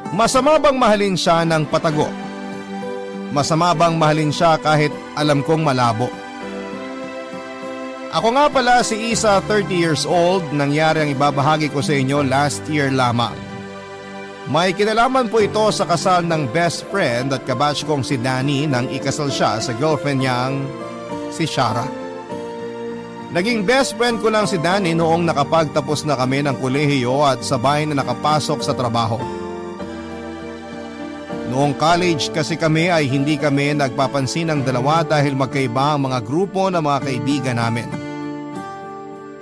Masama bang mahalin siya ng patago? Masama bang mahalin siya kahit alam kong malabo? Ako nga pala si Isa, 30 years old, nangyari ang ibabahagi ko sa inyo last year lamang. May kinalaman po ito sa kasal ng best friend at kabatch kong si Danny nang ikasal siya sa girlfriend niyang si Shara. Naging best friend ko lang si Danny noong nakapagtapos na kami ng kolehiyo at sabay na nakapasok sa trabaho. Noong college kasi kami ay hindi kami nagpapansin ng dalawa dahil magkaiba ang mga grupo ng mga kaibigan namin.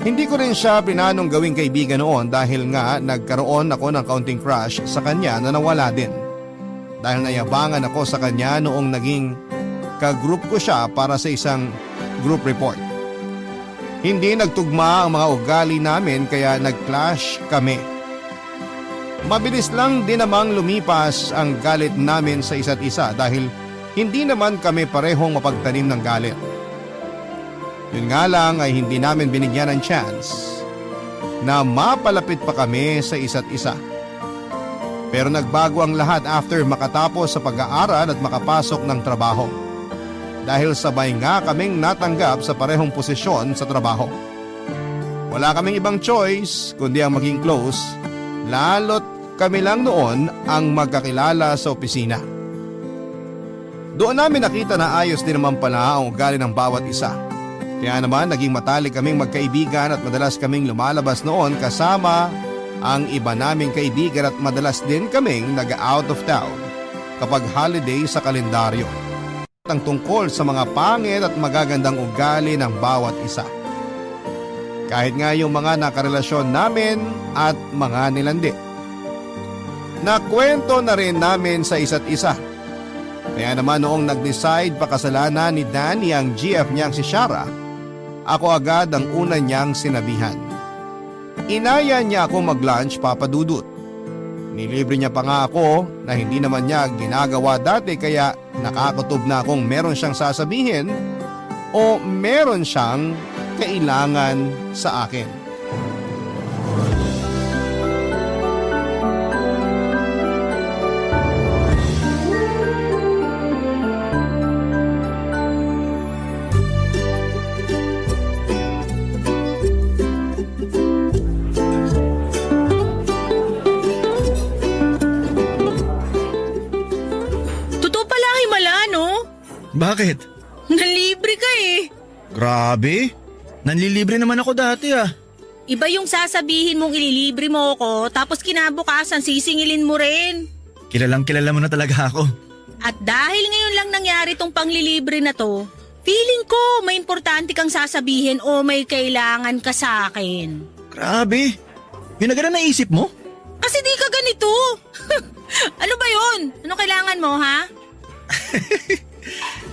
Hindi ko rin siya pinanong gawing kaibigan noon dahil nga nagkaroon ako ng kaunting crush sa kanya na nawala din. Dahil nayabangan ako sa kanya noong naging ka-group ko siya para sa isang group report. Hindi nagtugma ang mga ugali namin kaya nag-clash kami. Mabilis lang din namang lumipas ang galit namin sa isa't isa dahil hindi naman kami parehong mapagtanim ng galit. Yun nga lang ay hindi namin binigyan ng chance na mapalapit pa kami sa isa't isa. Pero nagbago ang lahat after makatapos sa pag-aaral at makapasok ng trabaho. Dahil sabay nga kaming natanggap sa parehong posisyon sa trabaho. Wala kaming ibang choice kundi ang maging close, lalo't kami lang noon ang magkakilala sa opisina. Doon namin nakita na ayos din naman pala ang ugali ng bawat isa. Kaya naman naging matalik kaming magkaibigan at madalas kaming lumalabas noon kasama ang iba naming kaibigan at madalas din kaming nag-out of town kapag holiday sa kalendaryo. Ang tungkol sa mga pangit at magagandang ugali ng bawat isa. Kahit nga yung mga nakarelasyon namin at mga nilandi. Nakwento na rin namin sa isa't isa. Kaya naman noong nag-decide pakasalanan ni Danny ang GF niyang si Shara, ako agad ang una niyang sinabihan. Inaya niya ako mag-lunch, Papa Dudut. Nilibre niya pa nga ako na hindi naman niya ginagawa dati kaya nakakutob na akong meron siyang sasabihin o meron siyang kailangan sa akin. Bakit? Nanlibre ka eh. Grabe. Nanlilibre naman ako dati ah. Iba yung sasabihin mong ililibre mo ako tapos kinabukasan sisingilin mo rin. Kilalang kilala mo na talaga ako. At dahil ngayon lang nangyari tong panglilibre na to, feeling ko may importante kang sasabihin o may kailangan ka sa akin. Grabe. Yun agad na naisip mo? Kasi di ka ganito. Ano ba yun? Ano kailangan mo ha?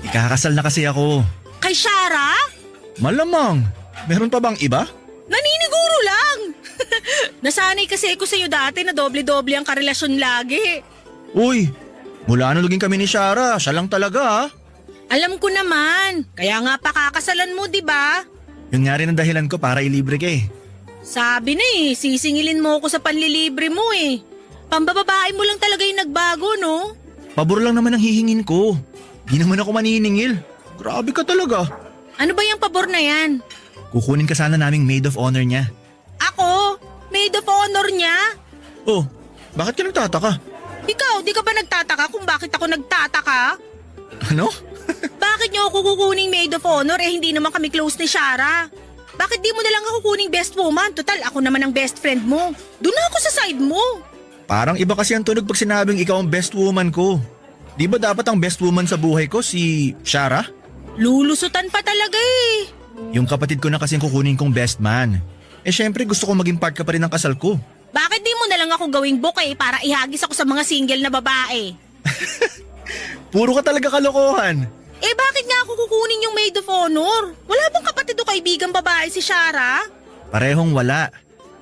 Ikakasal na kasi ako. Kay Shara? Malamang. Meron pa bang iba? Naniniguro lang. Nasanay kasi ako sa'yo dati na doble-doble ang karelasyon lagi. Uy, mula nung naging kami ni Shara, siya lang talaga ah. Alam ko naman. Kaya nga pakakasalan mo, di ba? Yun nga rin ang dahilan ko para ilibre ka eh. Sabi na eh, sisingilin mo ako sa panlilibre mo eh. Pambababae mo lang talaga yung nagbago, no? Pabor lang naman ang hihingin ko. Di naman ako maniningil. Grabe ka talaga. Ano ba yung pabor na yan? Kukunin ka sana naming maid of honor niya. Ako? Maid of honor niya? Oh, bakit ka nagtataka? Ikaw, di ka ba nagtataka kung bakit ako nagtataka? Ano? Bakit niyo ako kukuning maid of honor eh hindi naman kami close ni Shara? Bakit di mo na lang ako kuning best woman? Total, ako naman ang best friend mo. Doon na ako sa side mo. Parang iba kasi ang tunog pag sinabing ikaw ang best woman ko. Di ba dapat ang best woman sa buhay ko si Shara? Lulusutan pa talaga eh. Yung kapatid ko na kasing kukunin kong best man. Eh syempre gusto ko maging part ka pa rin ng kasal ko. Bakit di mo na lang ako gawing bouquet para ihagis ako sa mga single na babae? Puro ka talaga kalokohan. Eh bakit nga ako kukunin yung maid of honor? Wala bang kapatid o kaibigang babae si Shara? Parehong wala.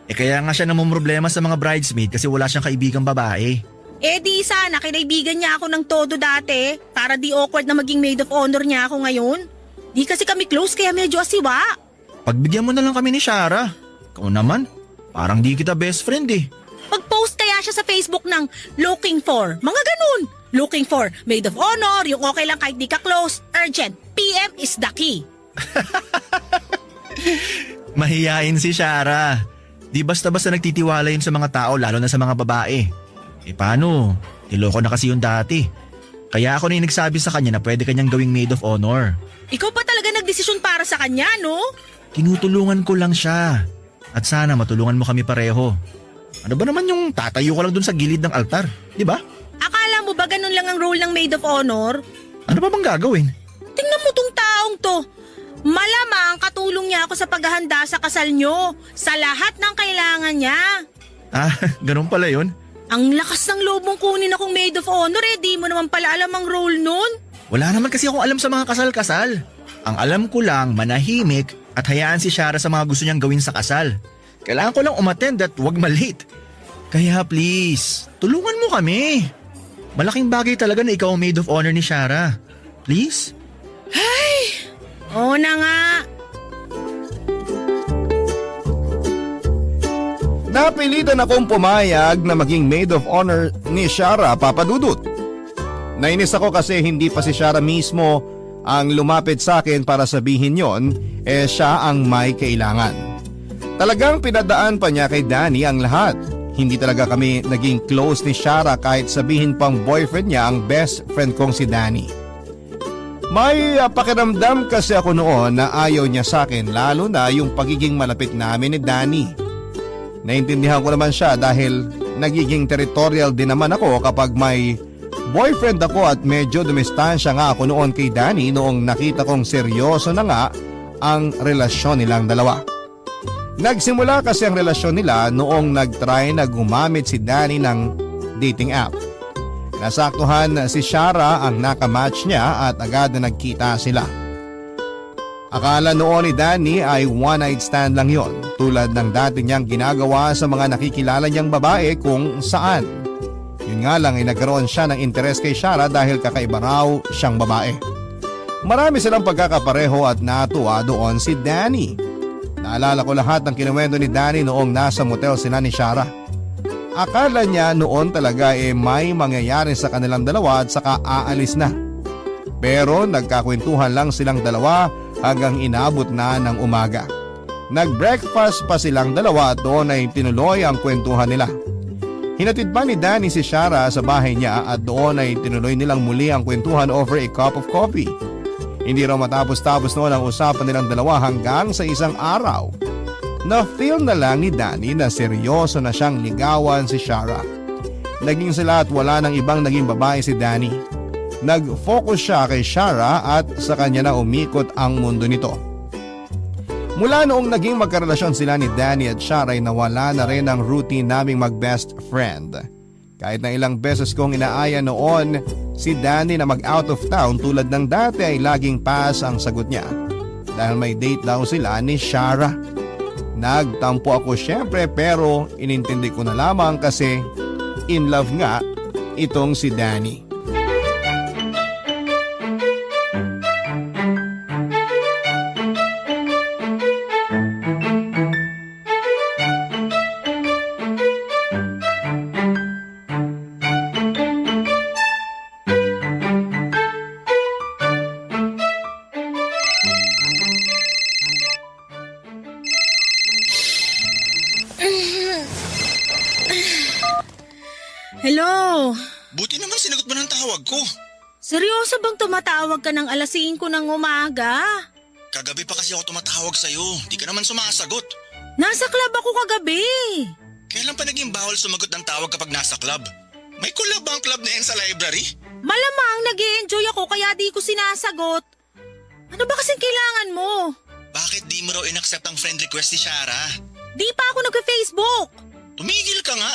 Eh kaya nga siya namumroblema sa mga bridesmaid kasi wala siyang kaibigang babae. Eh di sana kinaibigan niya ako ng todo dati para di awkward na maging maid of honor niya ako ngayon. Di kasi kami close kaya medyo asiwa. Pagbigyan mo na lang kami ni Shara. Ikaw naman, parang di kita best friend eh. Mag-post kaya siya sa Facebook ng looking for, mga ganun. Looking for maid of honor, yung okay lang kahit di ka close. Urgent, PM is the key. Mahiyain si Shara. Di basta-basta nagtitiwala yun sa mga tao, lalo na sa mga babae. Paano? Niloko na kasi yun dati. Kaya ako na yung nagsabi sa kanya na pwede kanyang gawing maid of honor. Ikaw pa talaga nagdesisyon para sa kanya, no? Tinutulungan ko lang siya. At sana matulungan mo kami pareho. Ano ba naman yung tatayo ka lang dun sa gilid ng altar? Di ba? Akala mo ba ganun lang ang role ng maid of honor? Ano ba bang gagawin? Tingnan mo tong taong to. Malamang katulong niya ako sa paghahanda sa kasal nyo. Sa lahat ng kailangan niya. Ah, ganun pala yun. Ang lakas ng loob mong kunin akong maid of honor di mo naman pala alam ang role nun. Wala naman kasi akong alam sa mga kasal-kasal. Ang alam ko lang, manahimik at hayaan si Shara sa mga gusto niyang gawin sa kasal. Kailangan ko lang umattend at huwag malate. Kaya please, tulungan mo kami. Malaking bagay talaga na ikaw ang maid of honor ni Shara. Please? Oo na nga. Napilitan akong pumayag na maging maid of honor ni Shara, Papa Dudut. Nainis ako kasi hindi pa si Shara mismo ang lumapit sa akin para sabihin yon, siya ang may kailangan. Talagang pinadaan pa niya kay Danny ang lahat. Hindi talaga kami naging close ni Shara kahit sabihin pang boyfriend niya ang best friend kong si Danny. May pakiramdam kasi ako noon na ayaw niya sa akin, lalo na yung pagiging malapit namin ni Danny. Naintindihan ko naman siya dahil nagiging territorial din naman ako kapag may boyfriend ako at medyo dumistansya nga ako noon kay Danny noong nakita kong seryoso na nga ang relasyon nilang dalawa. Nagsimula kasi ang relasyon nila noong nagtry na gumamit si Danny ng dating app. Nasaktuhan si Shara ang nakamatch niya at agad na nagkita sila. Akala noon ni Danny ay one night stand lang yon, tulad ng dati niyang ginagawa sa mga nakikilala niyang babae kung saan. Yun nga lang ay nagkaroon siya ng interes kay Shara dahil kakaiba raw siyang babae. Marami silang pagkakapareho at natuwa doon si Danny. Naalala ko lahat ng kinuwento ni Danny noong nasa motel sila ni Shara. Akala niya noon talaga may mangyayari sa kanilang dalawa at saka aalis na. Pero nagkakwentuhan lang silang dalawa hanggang inabot na ng umaga. Nag-breakfast pa silang dalawa at doon ay tinuloy ang kwentuhan nila. Hinatid pa ni Danny si Shara sa bahay niya at doon ay tinuloy nilang muli ang kwentuhan over a cup of coffee. Hindi raw matapos-tapos noon ang usapan nilang dalawa hanggang sa isang araw. Na-feel na lang ni Danny na seryoso na siyang ligawan si Shara. Naging sila at wala ng ibang naging babae si Danny. Nag-focus siya kay Shara at sa kanya na umikot ang mundo nito. Mula noong naging magkarelasyon sila ni Danny at Shara ay nawala na rin ang routine naming mag-best friend. Kahit na ilang beses kong inaaya noon si Danny na mag-out of town tulad ng dati ay laging pass ang sagot niya. Dahil may date daw sila ni Shara. Nagtampo ako syempre pero inintindi ko na lamang kasi in love nga itong si Danny. Hello? Buti naman sinagot mo ng tawag ko. Seryoso bang tumatawag ka ng alas 5 ng umaga? Kagabi pa kasi ako tumatawag sa'yo. Di ka naman sumasagot. Nasa club ako kagabi. Kailan pa naging bawal sumagot ng tawag kapag nasa club? May collab ba ang club na yan sa library? Malamang nag-e-enjoy ako kaya di ko sinasagot. Ano ba kasing kailangan mo? Bakit di mo raw in-accept ang friend request ni Shara? Di pa ako nag-Facebook. Tumigil ka nga.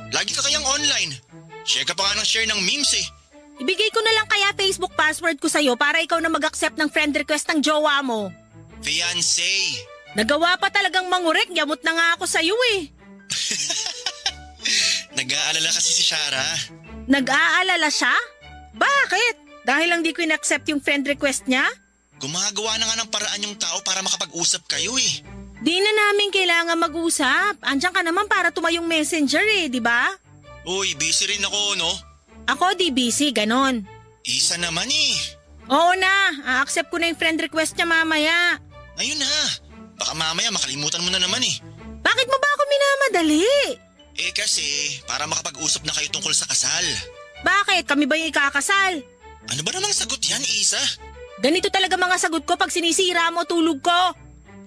Lagi ka kayang online. Share ka pa nga ng share ng memes eh. Ibigay ko na lang kaya Facebook password ko sa'yo para ikaw na mag-accept ng friend request ng jowa mo. Fiancé. Nagawa pa talagang mangurek, yamot na nga ako sa'yo eh. Nag-aalala kasi si Shara. Nag-aalala siya? Bakit? Dahil lang di ko in-accept yung friend request niya? Gumagawa na nga ng paraan yung tao para makapag-usap kayo eh. Di na namin kailangan mag-usap. Andiyan ka naman para tumayong messenger di ba? Uy, busy rin ako, no? Ako di busy, ganon. Isa naman eh. Oo na, a-accept ko na yung friend request niya mamaya. Ayun na. Baka mamaya makalimutan mo na naman eh. Bakit mo ba ako minamadali? Eh kasi, para makapag-usap na kayo tungkol sa kasal. Bakit? Kami ba yung ikakasal? Ano ba namang sagot yan, Isa? Ganito talaga mga sagot ko pag sinisira mo tulog ko.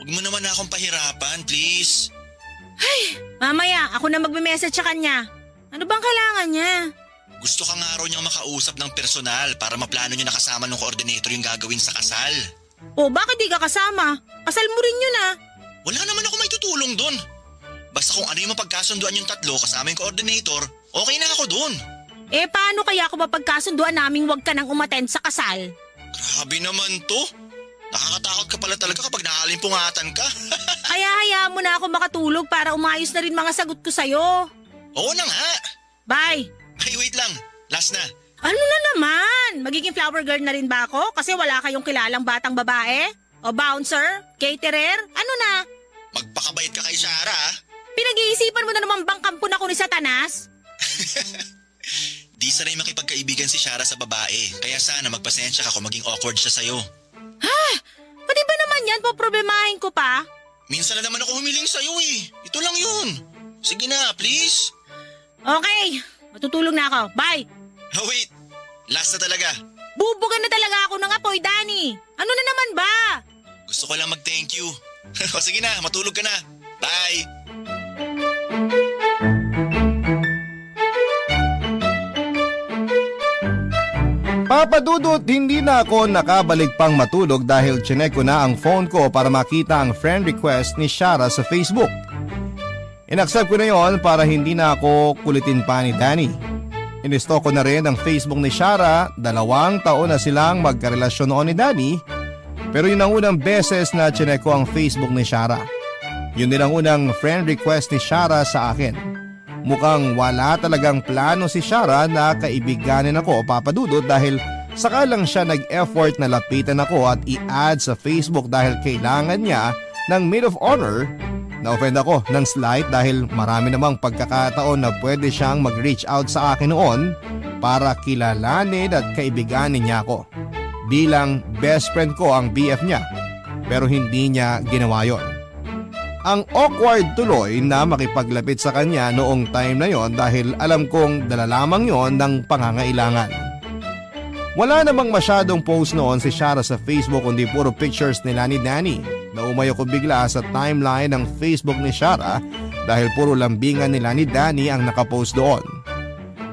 Huwag mo naman akong pahirapan, please. Mamaya, ako na magme-message sa kanya. Ano bang kailangan niya? Gusto ka nga raw niyang makausap ng personal para maplano niyo na kasama ng coordinator yung gagawin sa kasal. Bakit di ka kasama? Kasal mo rin yun Wala naman ako may tutulong doon. Basta kung ano yung mapagkasunduan yung tatlo kasama yung coordinator, okay na ako doon. Paano kaya ako mapagkasunduan naming wag ka nang umattend sa kasal? Grabe naman to. Nakakatakot ka pala talaga kapag nakalimpungatan ka. Kaya hayaan mo na ako makatulog para umayos na rin mga sagot ko sa'yo. Oo na nga. Bye! Ay, wait lang. Last na. Ano na naman? Magiging flower girl na rin ba ako? Kasi wala kayong kilalang batang babae? O bouncer? Caterer? Ano na? Magpakabait ka kay Sarah, ah. Pinag-iisipan mo na naman bang kampo na ko ni Satanas? Di sanay makipagkaibigan si Shara sa babae. Kaya sana magpasensya ka kung maging awkward siya sa'yo. Pati ba naman yan? Poproblemahin ko pa? Minsan na naman ako humiling sa'yo eh. Ito lang yun. Sige na, please. Okay, matutulog na ako. Bye! Oh, wait. Last na talaga. Bubugan na talaga ako ng apoy, Danny. Ano na naman ba? Gusto ko lang mag-thank you. O sige na, matulog ka na. Bye! Papa Dudut, hindi na ako nakabalik pang matulog dahil chinek ko na ang phone ko para makita ang friend request ni Shara sa Facebook. Inaccept ko na yon para hindi na ako kulitin pa ni Danny. Inistalk ko na rin ang Facebook ni Shara, 2 taon na silang magkarelasyon noon ni Danny. Pero yun ang unang beses na chinek ko ang Facebook ni Shara. Yun din ang unang friend request ni Shara sa akin. Mukhang wala talagang plano si Shara na kaibiganin ako, Papa Dudut, dahil saka lang siya nag-effort na lapitan ako at i-add sa Facebook dahil kailangan niya ng maid of honor. Na-offend ako ng slight dahil marami namang pagkakataon na pwede siyang mag-reach out sa akin noon para kilalanin at kaibiganin niya ako. Bilang best friend ko ang BF niya, pero hindi niya ginawa yon. Ang awkward tuloy na makipaglapit sa kanya noong time na yon dahil alam kong dala lamang yon ng pangangailangan. Wala namang masyadong post noon si Shara sa Facebook kundi puro pictures nila ni Danny. Naumayo ko bigla sa timeline ng Facebook ni Shara dahil puro lambingan nila ni Danny ang nakapost doon.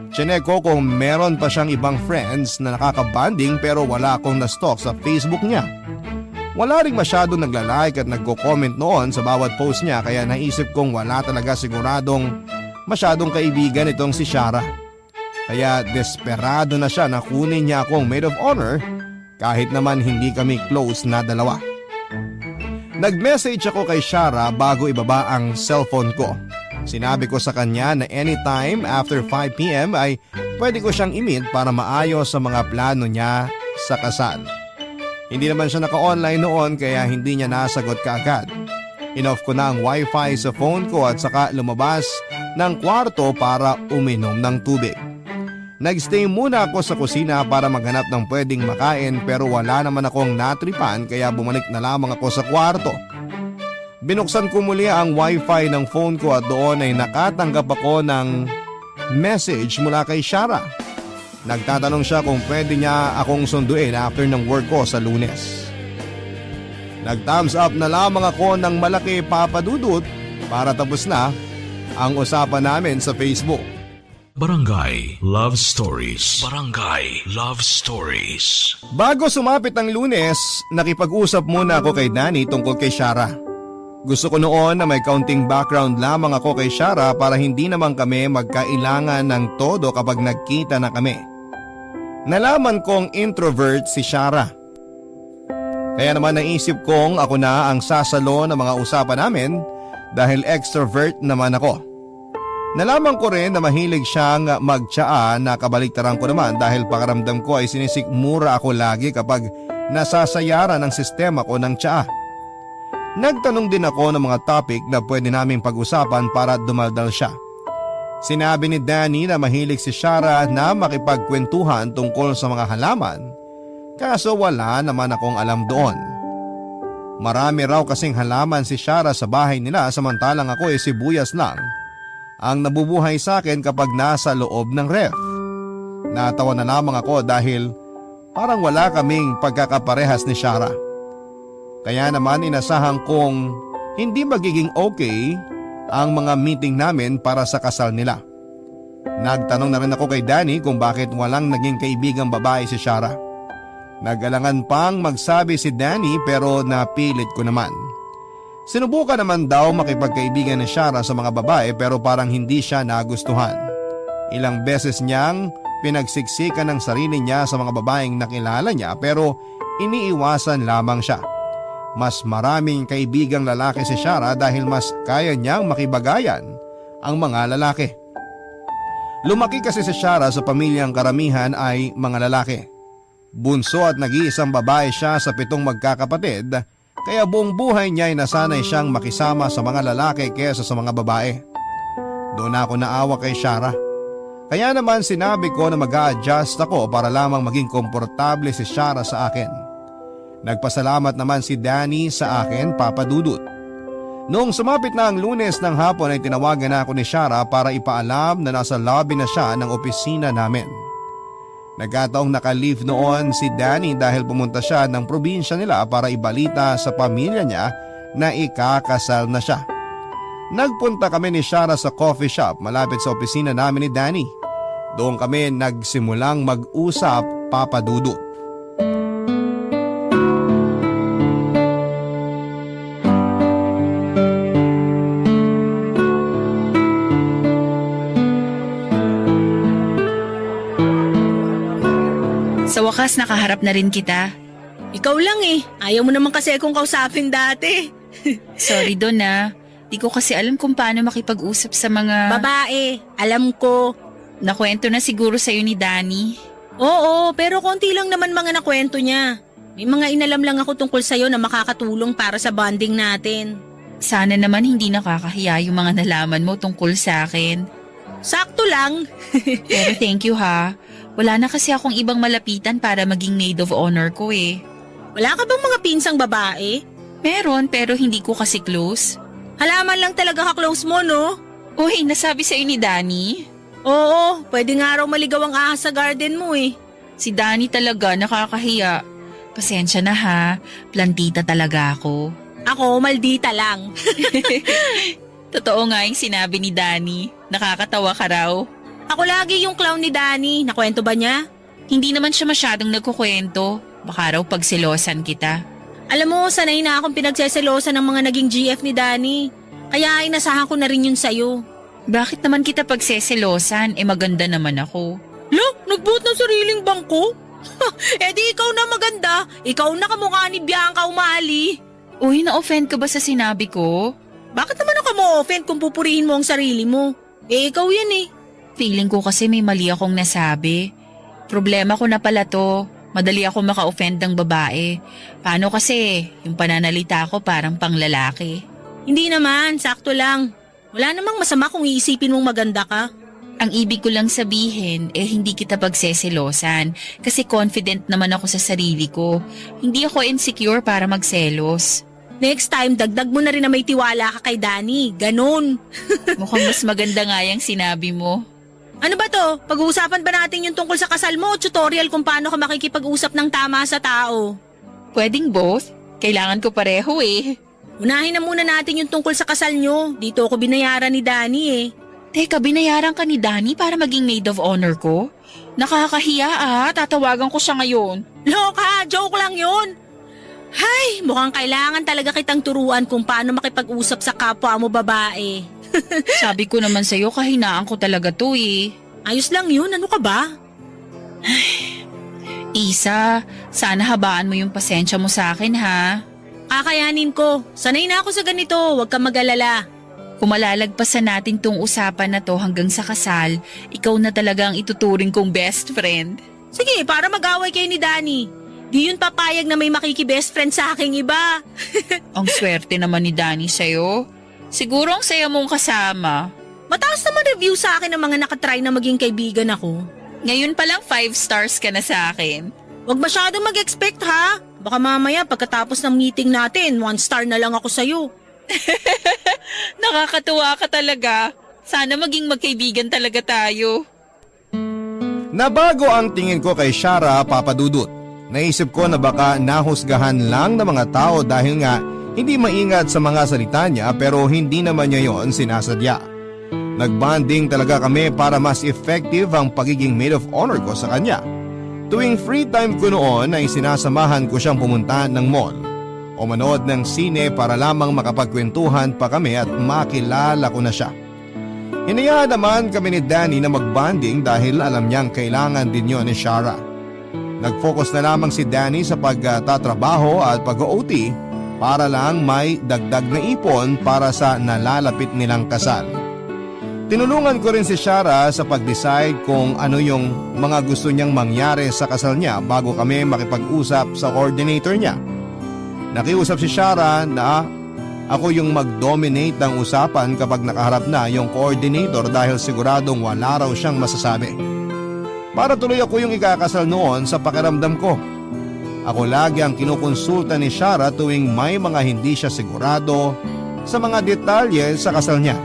Chinek ko kung meron pa siyang ibang friends na nakakabanding pero wala akong na-stalk sa Facebook niya. Wala ring masyado nagla-like at nagko-comment noon sa bawat post niya kaya naisip kong wala talaga siguradong masyadong kaibigan itong si Shara. Kaya desperado na siya na kunin niya akong maid of honor kahit naman hindi kami close na dalawa. Nag-message ako kay Shara bago ibaba ang cellphone ko. Sinabi ko sa kanya na anytime after 5 PM ay pwede ko siyang i-meet para maayos sa mga plano niya sa kasal. Hindi naman siya naka-online noon kaya hindi niya nasagot kaagad. Inoff ko na ang wifi sa phone ko at saka lumabas ng kwarto para uminom ng tubig. Nagstay muna ako sa kusina para maghanap ng pwedeng makain pero wala naman akong natripan kaya bumalik na lamang ako sa kwarto. Binuksan ko muli ang wifi ng phone ko at doon ay nakatanggap ako ng message mula kay Shara. Nagtatanong siya kung pwede niya akong sunduin after ng work ko sa Lunes. Nag-thumbs up na lamang ako ng malaki, Papa Dudut, para tapos na ang usapan namin sa Facebook. Barangay Love Stories. Barangay Love Stories. Bago sumapit ang Lunes, nakipag-usap muna ako kay Danny tungkol kay Shara. Gusto ko noon na may kaunting background lamang ako kay Shara para hindi naman kami magkailangan ng todo kapag nagkita na kami. Nalaman kong introvert si Shara. Kaya naman naisip kong ako na ang sasalo ng mga usapan namin dahil extrovert naman ako. Nalaman ko rin na mahilig siyang magtsaa na kabaliktaran ko naman dahil pakaramdam ko ay sinisikmura ako lagi kapag nasasayaran ang sistema ko ng tsaa. Nagtanong din ako ng mga topic na pwede naming pag-usapan para dumaldal siya. Sinabi ni Danny na mahilig si Shara na makipagkwentuhan tungkol sa mga halaman, kaso wala naman akong alam doon. Marami raw kasing halaman si Shara sa bahay nila samantalang ako ay sibuyas lang ang nabubuhay sa akin kapag nasa loob ng ref. Natawa na lamang ako dahil parang wala kaming pagkakaparehas ni Shara. Kaya naman inasahan kong hindi magiging okay ang mga meeting namin para sa kasal nila. Nagtanong na rin ako kay Danny kung bakit walang naging kaibigang babae si Shara. Nag-alangan pang magsabi si Danny pero napilit ko naman. Sinubukan naman daw makipagkaibigan ni Shara sa mga babae pero parang hindi siya nagustuhan. Ilang beses niyang pinagsiksikan ng sarili niya sa mga babaeng nakilala niya pero iniiwasan lamang siya. Mas maraming kaibigang lalaki si Shara dahil mas kaya niyang makibagayan ang mga lalaki. Lumaki kasi si Shara sa pamilyang karamihan ay mga lalaki. Bunso at nag-iisang babae siya sa 7 magkakapatid kaya buong buhay niya ay nasanay siyang makisama sa mga lalaki kaysa sa mga babae. Doon ako naawa kay Shara. Kaya naman sinabi ko na mag-a-adjust ako para lamang maging komportable si Shara sa akin. Nagpasalamat naman si Danny sa akin, Papa Dudut. Noong sumapit na ang Lunes ng hapon ay tinawagan na ako ni Shara para ipaalam na nasa lobby na siya ng opisina namin. Nagkataong naka-leave noon si Danny dahil pumunta siya ng probinsya nila para ibalita sa pamilya niya na ikakasal na siya. Nagpunta kami ni Shara sa coffee shop malapit sa opisina namin ni Danny. Doon kami nagsimulang mag-usap, Papa Dudut. Sa wakas nakaharap na rin kita. Ikaw lang eh. Ayaw mo naman kasi akong kausapin dati. Sorry Don ah. Di ko kasi alam kung paano makipag-usap sa mga… Babae, alam ko. Nakwento na siguro sa'yo ni Danny. Oo, pero konti lang naman mga nakwento niya. May mga inalam lang ako tungkol sa'yo na makakatulong para sa bonding natin. Sana naman hindi nakakahiya yung mga nalaman mo tungkol sa akin. Sakto lang. Pero thank you ha. Wala na kasi akong ibang malapitan para maging maid of honor ko eh. Wala ka bang mga pinsang babae? Meron pero hindi ko kasi close. Halaman lang talaga ka-close mo, no? Uy, nasabi sa'yo ni Danny? Oo, pwede nga raw maligaw ang ahas sa garden mo eh. Si Danny talaga nakakahiya. Pasensya na ha, plantita talaga ako. Ako, maldita lang. Totoo nga yung sinabi ni Danny. Nakakatawa ka raw. Ako lagi yung clown ni Danny. Nakwento ba niya? Hindi naman siya masyadong nagkukwento. Baka raw pagselosan kita. Alam mo, sanay na akong pinagseselosan ng mga naging GF ni Danny. Kaya inasahan ko na rin yun sa'yo. Bakit naman kita pagseselosan? Maganda naman ako. Look, nagbuot ng sariling bangko? Di ikaw na maganda. Ikaw na kamukha ni Bianca Umali. Uy, na-offend ka ba sa sinabi ko? Bakit naman ako ma-offend kung pupurihin mo ang sarili mo? Ikaw yan eh. Feeling ko kasi may mali akong nasabi. Problema ko na pala to. Madali ako maka-offend ng babae. Paano kasi? Yung pananalita ko parang panglalaki. Hindi naman, sakto lang. Wala namang masama kung iisipin mong maganda ka. Ang ibig ko lang sabihin, hindi kita pagseselosan. Kasi confident naman ako sa sarili ko. Hindi ako insecure para magselos. Next time, dagdag mo na rin na may tiwala ka kay Danny. Ganon. Mukhang mas maganda nga yung sinabi mo. Ano ba to? Pag-uusapan ba natin yung tungkol sa kasal mo o tutorial kung paano ka makikipag-usap ng tama sa tao? Pwedeng both. Kailangan ko pareho eh. Unahin na muna natin yung tungkol sa kasal nyo. Dito ako binayaran ni Danny eh. Teka, binayaran ka ni Danny para maging maid of honor ko? Nakakahiya tatawagan ko siya ngayon. Loka, joke lang yun. Hay, mukhang kailangan talaga kitang turuan kung paano makipag-usap sa kapwa mo babae. Sabi ko naman sa'yo, kahinaan ko talaga to eh. Ayos lang yun, ano ka ba? Isa, sana habaan mo yung pasensya mo sa akin ha. Kakayanin ko. Sanay na ako sa ganito, huwag kang mag-alala. Kung malalagpasan natin tong usapan na to hanggang sa kasal, ikaw na talaga ang ituturing kong best friend. Sige, para mag-away kayo ni Danny. Di yun papayag na may makiki-best friend sa aking iba. Ang swerte naman ni Danny sa'yo. Siguro ang saya mong kasama. Mataas naman review sa akin ng mga nakatry na maging kaibigan ako. Ngayon pa lang 5 stars ka na sa akin. Huwag masyadong mag-expect ha. Baka mamaya pagkatapos ng meeting natin, 1 star na lang ako sa'yo. Nakakatuwa ka talaga. Sana maging magkaibigan talaga tayo. Nabago ang tingin ko kay Shara, Papa Dudut. Naisip ko na baka nahusgahan lang ng mga tao dahil nga hindi maingat sa mga salita niya pero hindi naman niya yon sinasadya. Nagbanding talaga kami para mas effective ang pagiging maid of honor ko sa kanya. Tuwing free time ko noon ay sinasamahan ko siyang pumunta ng mall o manood ng sine para lamang makapagkwentuhan pa kami at makilala ko na siya. Hinayaan naman kami ni Danny na magbanding dahil alam niyang kailangan din yon ni Shara. Nag-focus na lamang si Danny sa pagtatrabaho at pag-OT para lang may dagdag na ipon para sa nalalapit nilang kasal. Tinulungan ko rin si Shara sa pag-decide kung ano yung mga gusto niyang mangyari sa kasal niya bago kami makipag-usap sa coordinator niya. Nakiusap si Shara na ako yung mag-dominate ng usapan kapag nakaharap na yung coordinator dahil siguradong wala raw siyang masasabi. Para tuloy ako yung ikakasal noon sa pakiramdam ko. Ako lagi ang kinukonsulta ni Shara tuwing may mga hindi siya sigurado sa mga detalye sa kasal niya.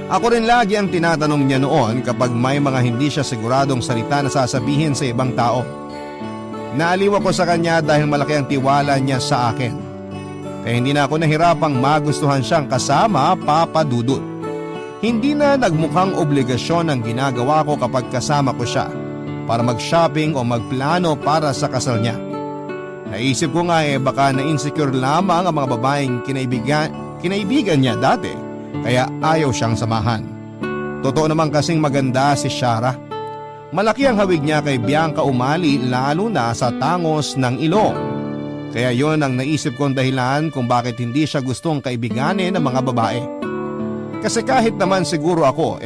Ako rin lagi ang tinatanong niya noon kapag may mga hindi siya siguradong salita na sasabihin sa ibang tao. Naaliw ako sa kanya dahil malaki ang tiwala niya sa akin. Kaya hindi na ako nahirapang magustuhan siyang kasama, Papa Dudut. Hindi na nagmukhang obligasyon ang ginagawa ko kapag kasama ko siya para mag-shopping o magplano para sa kasal niya. Naisip ko nga baka na-insecure lamang ang mga babaeng kinaibigan niya dati kaya ayaw siyang samahan. Totoo naman kasing maganda si Shara. Malaki ang hawig niya kay Bianca Umali lalo na sa tangos ng ilong. Kaya yon ang naisip kong dahilan kung bakit hindi siya gustong kaibiganin ng mga babae. Kasi kahit naman siguro ako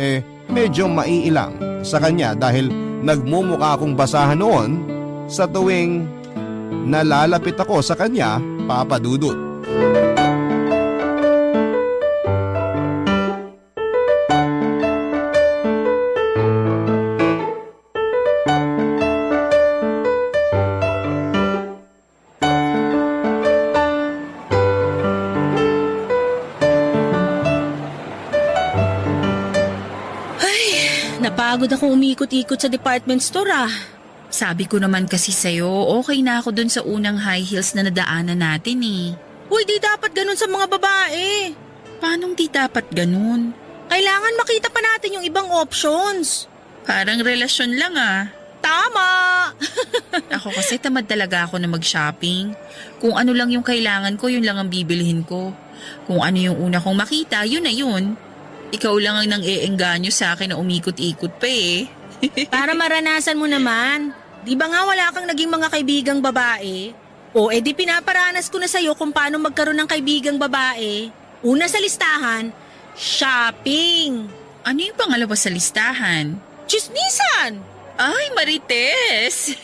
medyo maiilang sa kanya dahil nagmumukha akong basahan noon sa tuwing nalalapit ako sa kanya, Papa Dudut. Napagod ako umikot-ikot sa department store ah. Sabi ko naman kasi sa'yo, okay na ako dun sa unang high heels na nadaanan natin eh. Uy, di dapat ganun sa mga babae. Paanong di dapat ganun? Kailangan makita pa natin yung ibang options. Parang relasyon lang ah. Tama! Ako kasi tamad talaga ako na mag-shopping. Kung ano lang yung kailangan ko, yun lang ang bibilihin ko. Kung ano yung una kong makita, yun na yun. Ikaw lang ang nang-eengganyo sa akin na umikot-ikot pa eh. Para maranasan mo naman. Di ba nga wala kang naging mga kaibigang babae? O edi pinaparanas ko na sa'yo kung paano magkaroon ng kaibigang babae. Una sa listahan, shopping. Ano yung pangalawa sa listahan? Chismisan! Ay, Marites!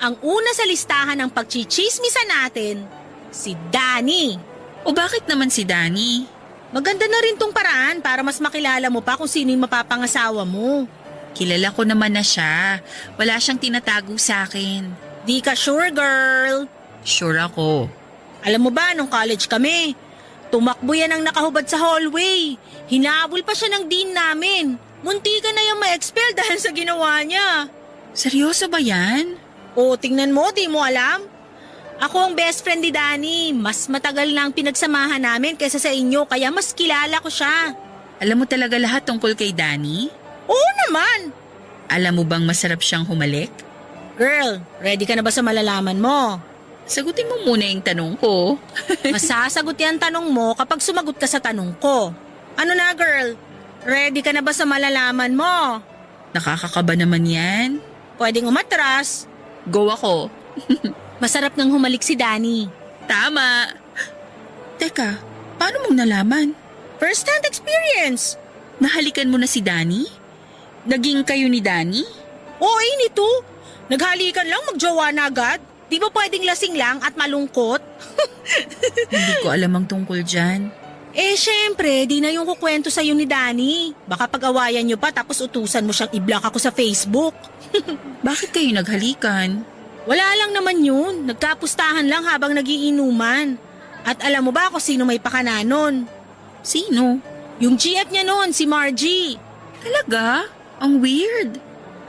Ang una sa listahan ng pagchichismisan natin, si Danny. O bakit naman si Danny? Maganda na rin tong paraan para mas makilala mo pa kung sino yung mapapangasawa mo. Kilala ko naman na siya. Wala siyang tinatago sa akin. Di ka sure, girl. Sure ako. Alam mo ba, nung college kami, tumakbo yan ang nakahubad sa hallway. Hinabol pa siya ng dean namin. Munti ka na yung ma-expel dahil sa ginawa niya. Seryoso ba yan? O, tingnan mo, di mo alam? Ako ang best friend ni Danny. Mas matagal na ang pinagsamahan namin kaysa sa inyo, kaya mas kilala ko siya. Alam mo talaga lahat tungkol kay Danny? Oo naman. Alam mo bang masarap siyang humalik? Girl, ready ka na ba sa malalaman mo? Sagutin mo muna yung tanong ko. Masasagot yan tanong mo kapag sumagot ka sa tanong ko. Ano na, girl? Ready ka na ba sa malalaman mo? Nakakakaba naman yan. Pwedeng umatras. Go ako. Masarap ngang humalik si Danny. Tama. Teka, paano mong nalaman? First-hand experience. Nahalikan mo na si Danny? Naging kayo ni Danny? Oo, nito. Naghalikan lang, magjowa na agad. Di ba pwedeng lasing lang at malungkot? Hindi ko alam ang tungkol dyan. Eh syempre, di na yung kukwento sa'yo ni Danny. Baka pag-awayan nyo pa tapos utusan mo siyang i-block ako sa Facebook. Bakit kayo naghalikan? Wala lang naman yun. Nagkapustahan lang habang nagiinuman. At alam mo ba kung sino may pakana nun? Sino? Yung GF niya nun, si Margie. Talaga? Ang weird.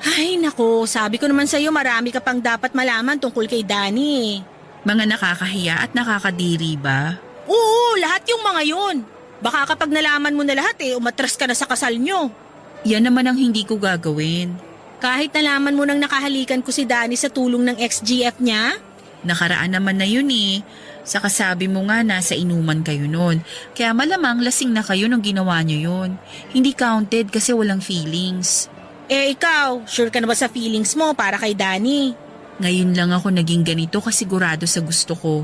Ay nako, sabi ko naman sa'yo marami ka pang dapat malaman tungkol kay Danny. Mga nakakahiya at nakakadiri ba? Oo, lahat yung mga yun. Baka kapag nalaman mo na lahat umatras ka na sa kasal nyo. Yan naman ang hindi ko gagawin. Kahit nalaman mo nang nakahalikan ko si Danny sa tulong ng ex-GF niya? Nakaraan naman na yun eh. Saka sabi mo nga nasa inuman kayo nun. Kaya malamang lasing na kayo nung ginawa nyo yun. Hindi counted kasi walang feelings. Eh ikaw, sure ka na ba sa feelings mo para kay Danny? Ngayon lang ako naging ganito kasigurado sa gusto ko.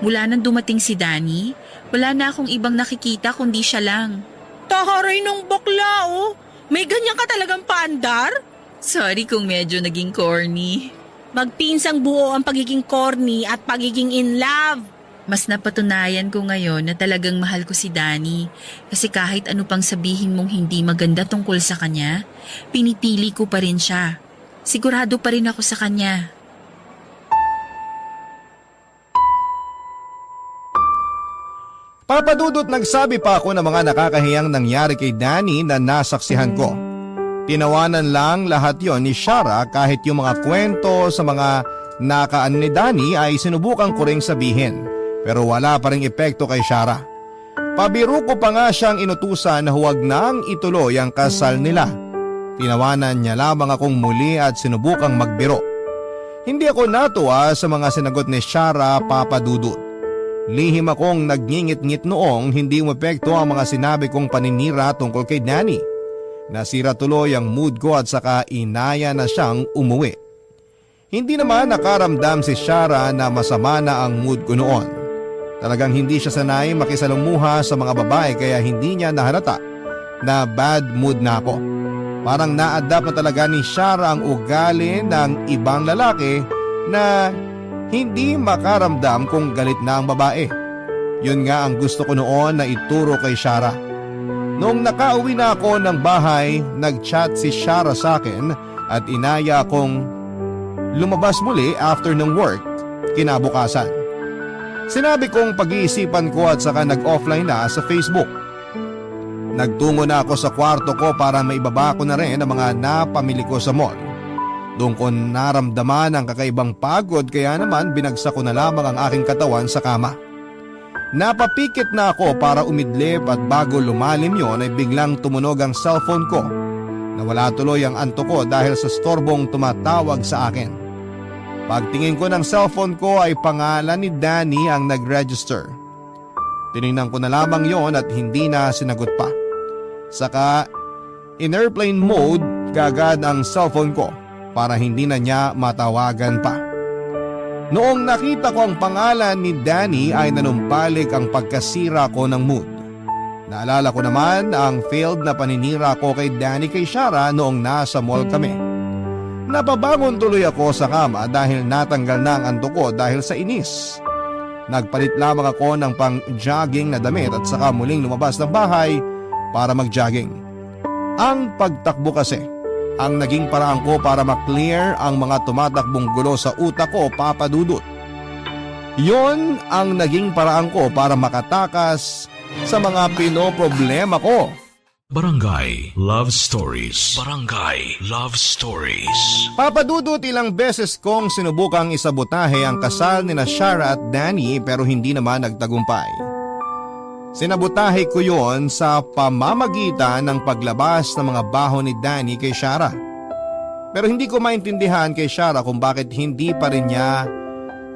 Mula nang dumating si Danny, wala na akong ibang nakikita kundi siya lang. Taharay ng bakla oh. May ganyan ka talagang paandar? Sorry kung medyo naging corny. Magpinsang buo ang pagiging corny at pagiging in love. Mas napatunayan ko ngayon na talagang mahal ko si Danny. Kasi kahit ano pang sabihin mong hindi maganda tungkol sa kanya, pinipili ko pa rin siya. Sigurado pa rin ako sa kanya. Papadudot nagsabi pa ako ng mga nakakahiyang nangyari kay Danny na nasaksihan ko. Tinawanan lang lahat yon ni Shara kahit yung mga kwento sa mga nakaan ni Danny ay sinubukan ko ring sabihin. Pero wala pa ring epekto kay Shara. Pabiro ko pa nga siyang inutusan na huwag nang ituloy ang kasal nila. Tinawanan niya lamang akong muli at sinubukang magbiro. Hindi ako natuwa sa mga sinagot ni Shara, Papadudot. Lihim akong nagngingit-ngit noong hindi umepekto ang mga sinabi kong paninira tungkol kay Danny. Nasira tuloy ang mood ko at saka inaya na siyang umuwi. Hindi naman nakaramdam si Shara na masama na ang mood ko noon. Talagang hindi siya sanay makisalumuha sa mga babae kaya hindi niya nahalata na bad mood na ako. Parang na-adapt na talaga ni Shara ang ugali ng ibang lalaki na hindi makaramdam kung galit na ang babae. Yun nga ang gusto ko noon na ituro kay Shara. Noong nakauwi na ako ng bahay, nag-chat si Shara sa akin at inaya akong lumabas muli after ng work kinabukasan. Sinabi kong pag-iisipan ko at saka nag-offline na sa Facebook. Nagtungo na ako sa kwarto ko para maibaba ko na rin ang mga napamili ko sa mall. Doon ko naramdaman ang kakaibang pagod kaya naman binagsak ko na lamang ang aking katawan sa kama. Napapikit na ako para umidlip at bago lumalim yon ay biglang tumunog ang cellphone ko. Nawala tuloy ang antok ko dahil sa storbong tumatawag sa akin. Pagtingin ko ng cellphone ko ay pangalan ni Danny ang nag-register. Tinignan ko na lamang yon at hindi na sinagot pa. Saka in airplane mode kagad ang cellphone ko para hindi na niya matawagan pa. Noong nakita ko ang pangalan ni Danny ay nanumbalik ang pagkasira ko ng mood. Naalala ko naman ang failed na paninira ko kay Danny kay Shara noong nasa mall kami. Napabangon tuloy ako sa kama dahil natanggal na ang antok ko dahil sa inis. Nagpalit lamang ako ng pang-jogging na damit at saka muling lumabas ng bahay para mag-jogging. Ang pagtakbo kasi ang naging paraan ko para maklear ang mga tumatakbong gulo sa utak ko, Papadudot. Yon ang naging paraan ko para makatakas sa mga pinoproblema ko. Barangay Love Stories. Barangay Love Stories. Papadudot, ilang beses kong sinubukang isabotahe ang kasal ni Shara at Danny pero hindi naman nagtagumpay. Sinabotahe ko yon sa pamamagitan ng paglabas ng mga baho ni Danny kay Shara. Pero hindi ko maintindihan kay Shara kung bakit hindi pa rin niya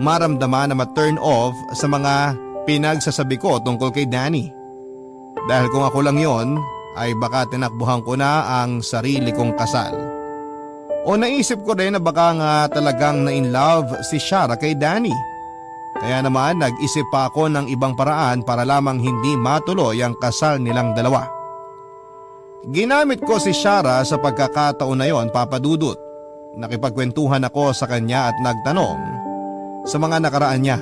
maramdaman na ma-turn off sa mga pinagsasabi ko tungkol kay Danny. Dahil kung ako lang yon, ay baka tinakbuhan ko na ang sarili kong kasal. O naisip ko rin na baka nga talagang na-in love si Shara kay Danny. Kaya naman nag-isip pa ako ng ibang paraan para lamang hindi matuloy ang kasal nilang dalawa. Ginamit ko si Shara sa pagkakataon na yon, Papadudot. Nakipagkwentuhan ako sa kanya at nagtanong sa mga nakaraan niya.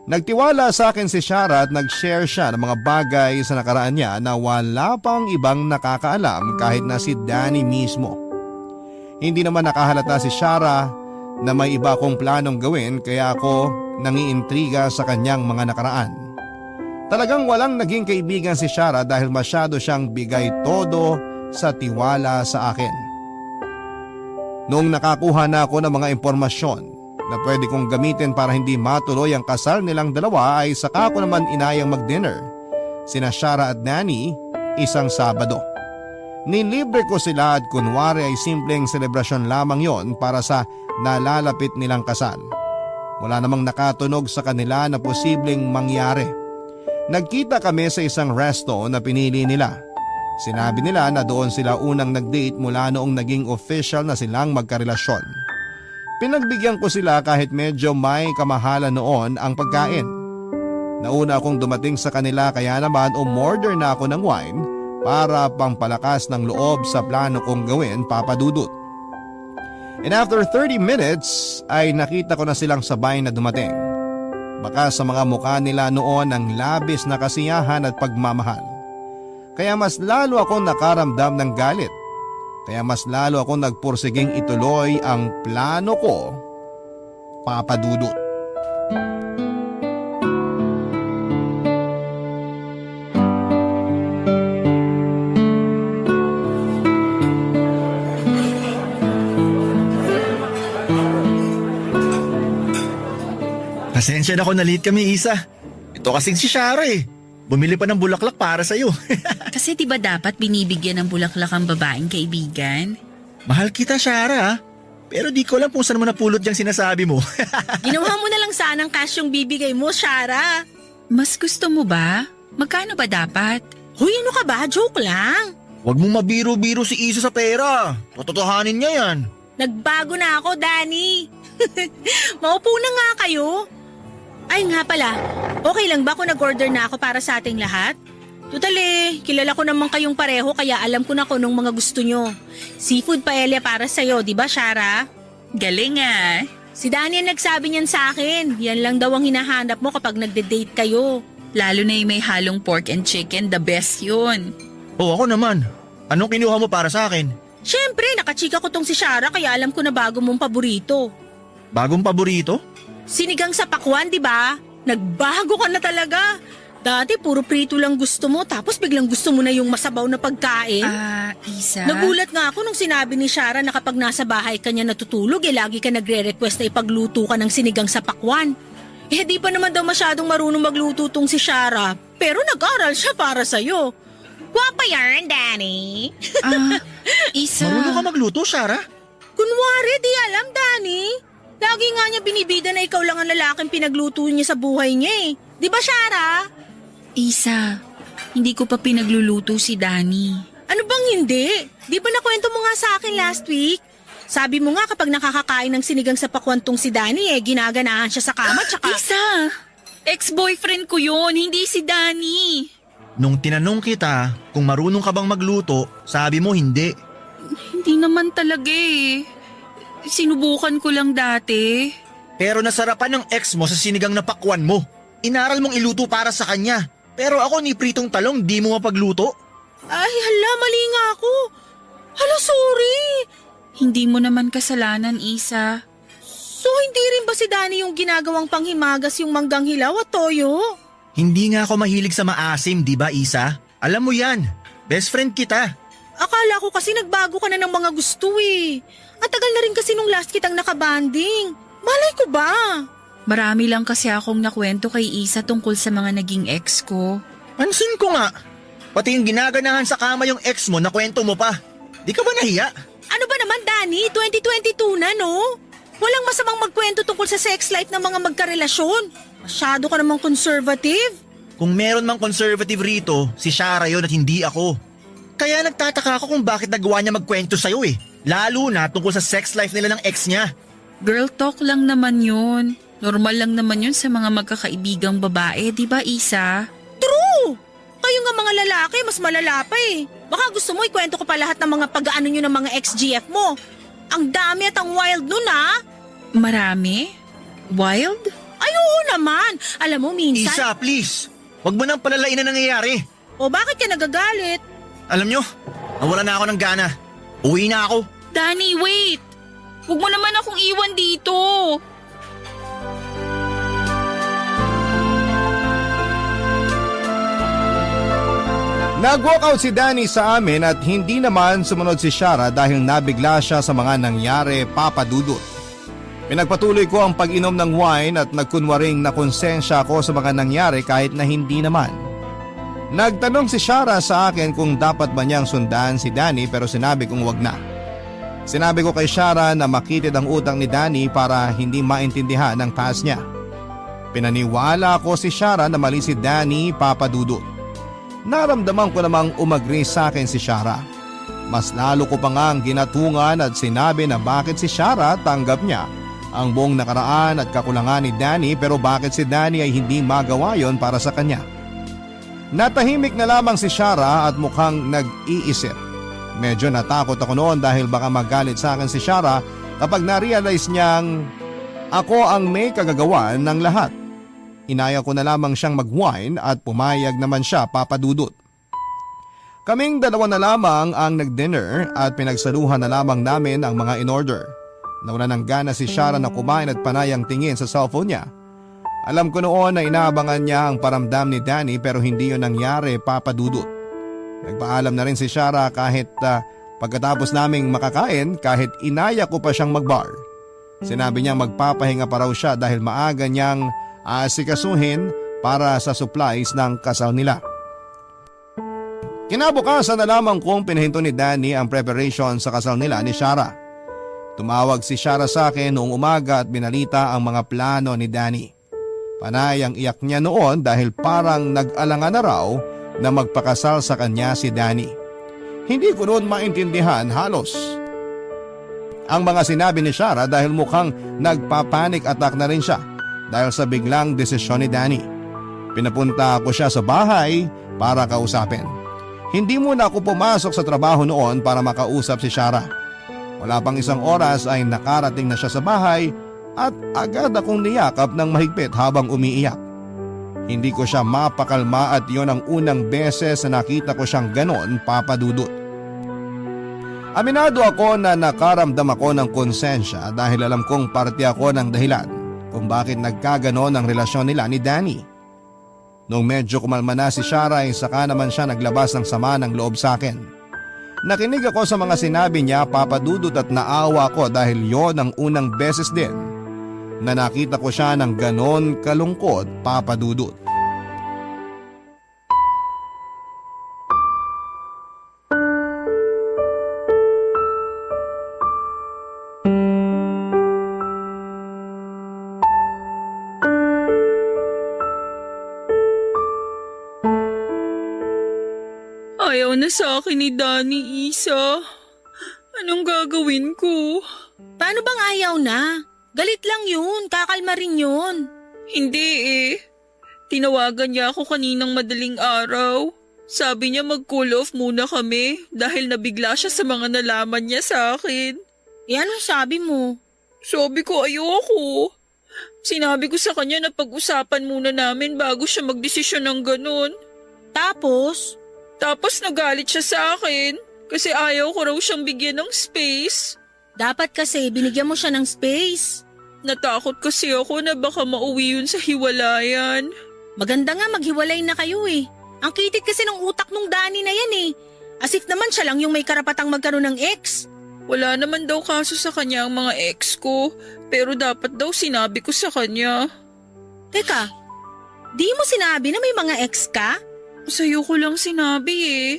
Nagtiwala sa akin si Shara at nag-share siya ng mga bagay sa nakaraan niya na wala pang ibang nakakaalam kahit na si Danny mismo. Hindi naman nakahalata si Shara na may iba akong planong gawin kaya ako nangiintriga sa kanyang mga nakaraan. Talagang walang naging kaibigan si Shara dahil masyado siyang bigay todo sa tiwala sa akin. Noong nakakuha na ako ng mga impormasyon na pwede kong gamitin para hindi matuloy ang kasal nilang dalawa ay saka ko naman inayang mag-dinner sina Shara at Danny isang Sabado. Nilibre ko sila at kunwari ay simpleng selebrasyon lamang yon para sa nalalapit nilang kasal. Wala namang nakatunog sa kanila na posibleng mangyari. Nagkita kami sa isang resto na pinili nila. Sinabi nila na doon sila unang nag-date mula noong naging official na silang magkarelasyon. Pinagbigyan ko sila kahit medyo may kamahalan noon ang pagkain. Nauna akong dumating sa kanila kaya naman umorder na ako ng wine para pampalakas ng loob sa plano kong gawin, Papa Dudut. And after 30 minutes ay nakita ko na silang sabay na dumating. Baka sa mga mukha nila noon ang labis na kasiyahan at pagmamahal. Kaya mas lalo akong nakaramdam ng galit. Kaya mas lalo akong nagpursiging ituloy ang plano ko, Papa Dudut. Pasensya na kung na-late kami, Isa. Ito kasing si Shara eh. Bumili pa ng bulaklak para sa'yo. Kasi di ba dapat binibigyan ng bulaklak ang babaeng kaibigan? Mahal kita, Shara. Pero di ko alam kung saan mo napulot yung sinasabi mo. Ginawa mo na lang sanang cash yung bibigay mo, Shara. Mas gusto mo ba? Magkano ba dapat? Huy, ano ka ba? Joke lang. Huwag mong mabiro-biro si Isa sa pera. Tototohanin niya yan. Nagbago na ako, Danny. Maupo na nga kayo. Ay nga pala, okay lang ba kung nag-order na ako para sa ating lahat? Total kilala ko naman kayong pareho kaya alam ko na kung anong mga gusto nyo. Seafood paella para sa'yo, di ba Shara? Galing ah. Si Danny ang nagsabi niyan sa akin. Yan lang daw ang hinahanap mo kapag nagde-date kayo. Lalo na yung may halong pork and chicken, the best yun. Oo, ako naman. Anong kinuha mo para sa akin? Siyempre, nakachika ko tong si Shara kaya alam ko na bago mong paborito. Bagong paborito? Sinigang sa pakwan, di ba? Nagbago ka na talaga. Dati puro prito lang gusto mo tapos biglang gusto mo na yung masabaw na pagkain. Isa? Nagulat nga ako nung sinabi ni Shara na kapag nasa bahay ka niya natutulog lagi ka nagre-request na ipagluto ka ng sinigang sa pakwan. Di pa naman daw masyadong marunong magluto tong si Shara pero nag-aral siya para sa'yo. Gwapa yarn, Danny. Isa? Marunong ka magluto, Shara? Kunwari, di alam, Danny. Lagi nga niya binibida na ikaw lang ang lalaking pinagluto niya sa buhay niya eh. Di ba, Shara? Isa, hindi ko pa pinagluluto si Danny. Ano bang hindi? Di ba nakwento mo nga sa akin last week? Sabi mo nga kapag nakakakain ng sinigang sa pakwantong si Danny ginaganahan siya sa kama tsaka… Isa! Ex-boyfriend ko yun, hindi si Danny. Nung tinanong kita kung marunong ka bang magluto, sabi mo hindi. Hindi naman talaga eh. Sinubukan ko lang dati. Pero nasarapan ng ex mo sa sinigang na pakwan mo. Inaral mong iluto para sa kanya. Pero ako ni pritong talong di mo mapagluto. Ay, hala, mali nga ako. Hala, sorry. Hindi mo naman kasalanan, Isa. So, hindi rin ba si Danny yung ginagawang panghimagas yung manggang hilaw at toyo? Hindi nga ako mahilig sa maasim, di ba, Isa? Alam mo yan. Best friend kita. Akala ko kasi nagbago ka na ng mga gusto eh. At tagal na rin kasi nung last kitang nakabanding. Malay ko ba? Marami lang kasi akong nakwento kay Isa tungkol sa mga naging ex ko. Pansin ko nga. Pati yung ginaganahan sa kama yung ex mo, nakwento mo pa. Di ka ba nahiya? Ano ba naman, Danny? 2022 na, no? Walang masamang magkwento tungkol sa sex life ng mga magkarelasyon. Masyado ka namang conservative. Kung meron mang conservative rito, si Shara yun at hindi ako. Kaya nagtataka ako kung bakit nagawa niya magkwento sa'yo eh. Lalo na tungkol sa sex life nila ng ex niya. Girl talk lang naman yun. Normal lang naman yun sa mga magkakaibigang babae, di ba, Isa? True! Kayo nga mga lalaki, mas malala pa eh. Baka gusto mo ikwento ko pa lahat ng mga pag-aano nyo ng mga ex-GF mo. Ang dami at ang wild nun ah. Marami? Wild? Ay, oo naman. Alam mo, minsan... Isa, please! Huwag mo nang palalain na nangyayari. O bakit ka nagagalit? Alam nyo, nawala na ako ng gana. Uwi na ako. Danny, wait! Huwag mo naman akong iwan dito. Nag-walkout si Danny sa amin at hindi naman sumunod si Shara dahil nabigla siya sa mga nangyari, Papa Dudut. Pinagpatuloy ko ang pag-inom ng wine at nagkunwaring nakonsensya ako sa mga nangyari kahit na hindi naman. Nagtanong si Shara sa akin kung dapat ba niyang sundan si Danny pero sinabi kong wag na. Sinabi ko kay Shara na makitid ang utang ni Danny para hindi maintindihan ang taas niya. Pinaniwala ko si Shara na mali si Danny, Papa Dudut. Naramdaman ko namang umagri sa akin si Shara. Mas lalo ko pa nga ang ginatungan at sinabi na bakit si Shara tanggap niya ang buong nakaraan at kakulangan ni Danny pero bakit si Danny ay hindi magawa yon para sa kanya. Natahimik na lamang si Shara at mukhang nag-iisip. Medyo natakot ako noon dahil baka magalit sa akin si Shara kapag na-realize niyang ako ang may kagagawan ng lahat. Inaya ko na lamang siyang mag-wine at pumayag naman siya, Papa Dudut. Kaming dalawa na lamang ang nag-dinner at pinagsaluhan na lamang namin ang mga in-order. Nawala ng gana si Shara na kumain at panayang tingin sa cellphone niya. Alam ko noon na inaabangan niya ang paramdam ni Danny pero hindi yun nangyari, Papa Dudut. Nagpaalam na rin si Shara kahit pagkatapos naming makakain kahit inaya ko pa siyang mag-bar. Sinabi niya magpapahinga pa raw siya dahil maaga niyang asikasuhin para sa supplies ng kasal nila. Kinabukasan na lamang kong pinahinto ni Danny ang preparation sa kasal nila ni Shara. Tumawag si Shara sa akin noong umaga at binalita ang mga plano ni Danny. Panay ang iyak niya noon dahil parang nag-alangan na raw na magpakasal sa kanya si Danny. Hindi ko noon maintindihan halos ang mga sinabi ni Shara dahil mukhang nagpapanik attack na rin siya dahil sa biglang desisyon ni Danny. Pinapunta ko siya sa bahay para kausapin. Hindi muna ako pumasok sa trabaho noon para makausap si Shara. Wala pang isang oras ay nakarating na siya sa bahay at agad akong niyakap ng mahigpit habang umiiyak. Hindi ko siya mapakalma at yon ang unang beses na nakita ko siyang ganon, Papa Dudut. Aminado ako na nakaramdam ako ng konsensya dahil alam kong parte ako ng dahilan kung bakit nagkaganon ang relasyon nila ni Danny. Noong medyo kumalma na si Shara ay saka naman siya naglabas ng sama ng loob sa akin. Nakinig ako sa mga sinabi niya, Papa Dudut, at naawa ko dahil yon ang unang beses din na nakita ko siya ng ganon kalungkot, Papa Dudut. Ayaw na sa akin ni Danny, Isa. Anong gagawin ko? Paano bang ayaw na? Galit lang yun, kakalma rin yun. Hindi eh. Tinawagan niya ako kaninang madaling araw. Sabi niya mag-cool off muna kami dahil nabigla siya sa mga nalaman niya sa akin. E anong sabi mo? Sabi ko ayoko. Sinabi ko sa kanya na pag-usapan muna namin bago siya magdesisyon ng ganun. Tapos nagalit siya sa akin kasi ayaw ko raw siyang bigyan ng space. Dapat kasi binigyan mo siya ng space. Natakot kasi ako na baka mauwi yun sa hiwalayan. Maganda nga maghiwalay na kayo eh. Ang kitit kasi ng utak nung Danny na yan eh. As if naman siya lang yung may karapatang magkaroon ng ex. Wala naman daw kaso sa kanya ang mga ex ko, pero dapat daw sinabi ko sa kanya. Teka, di mo sinabi na may mga ex ka? Sa'yo ko lang sinabi eh.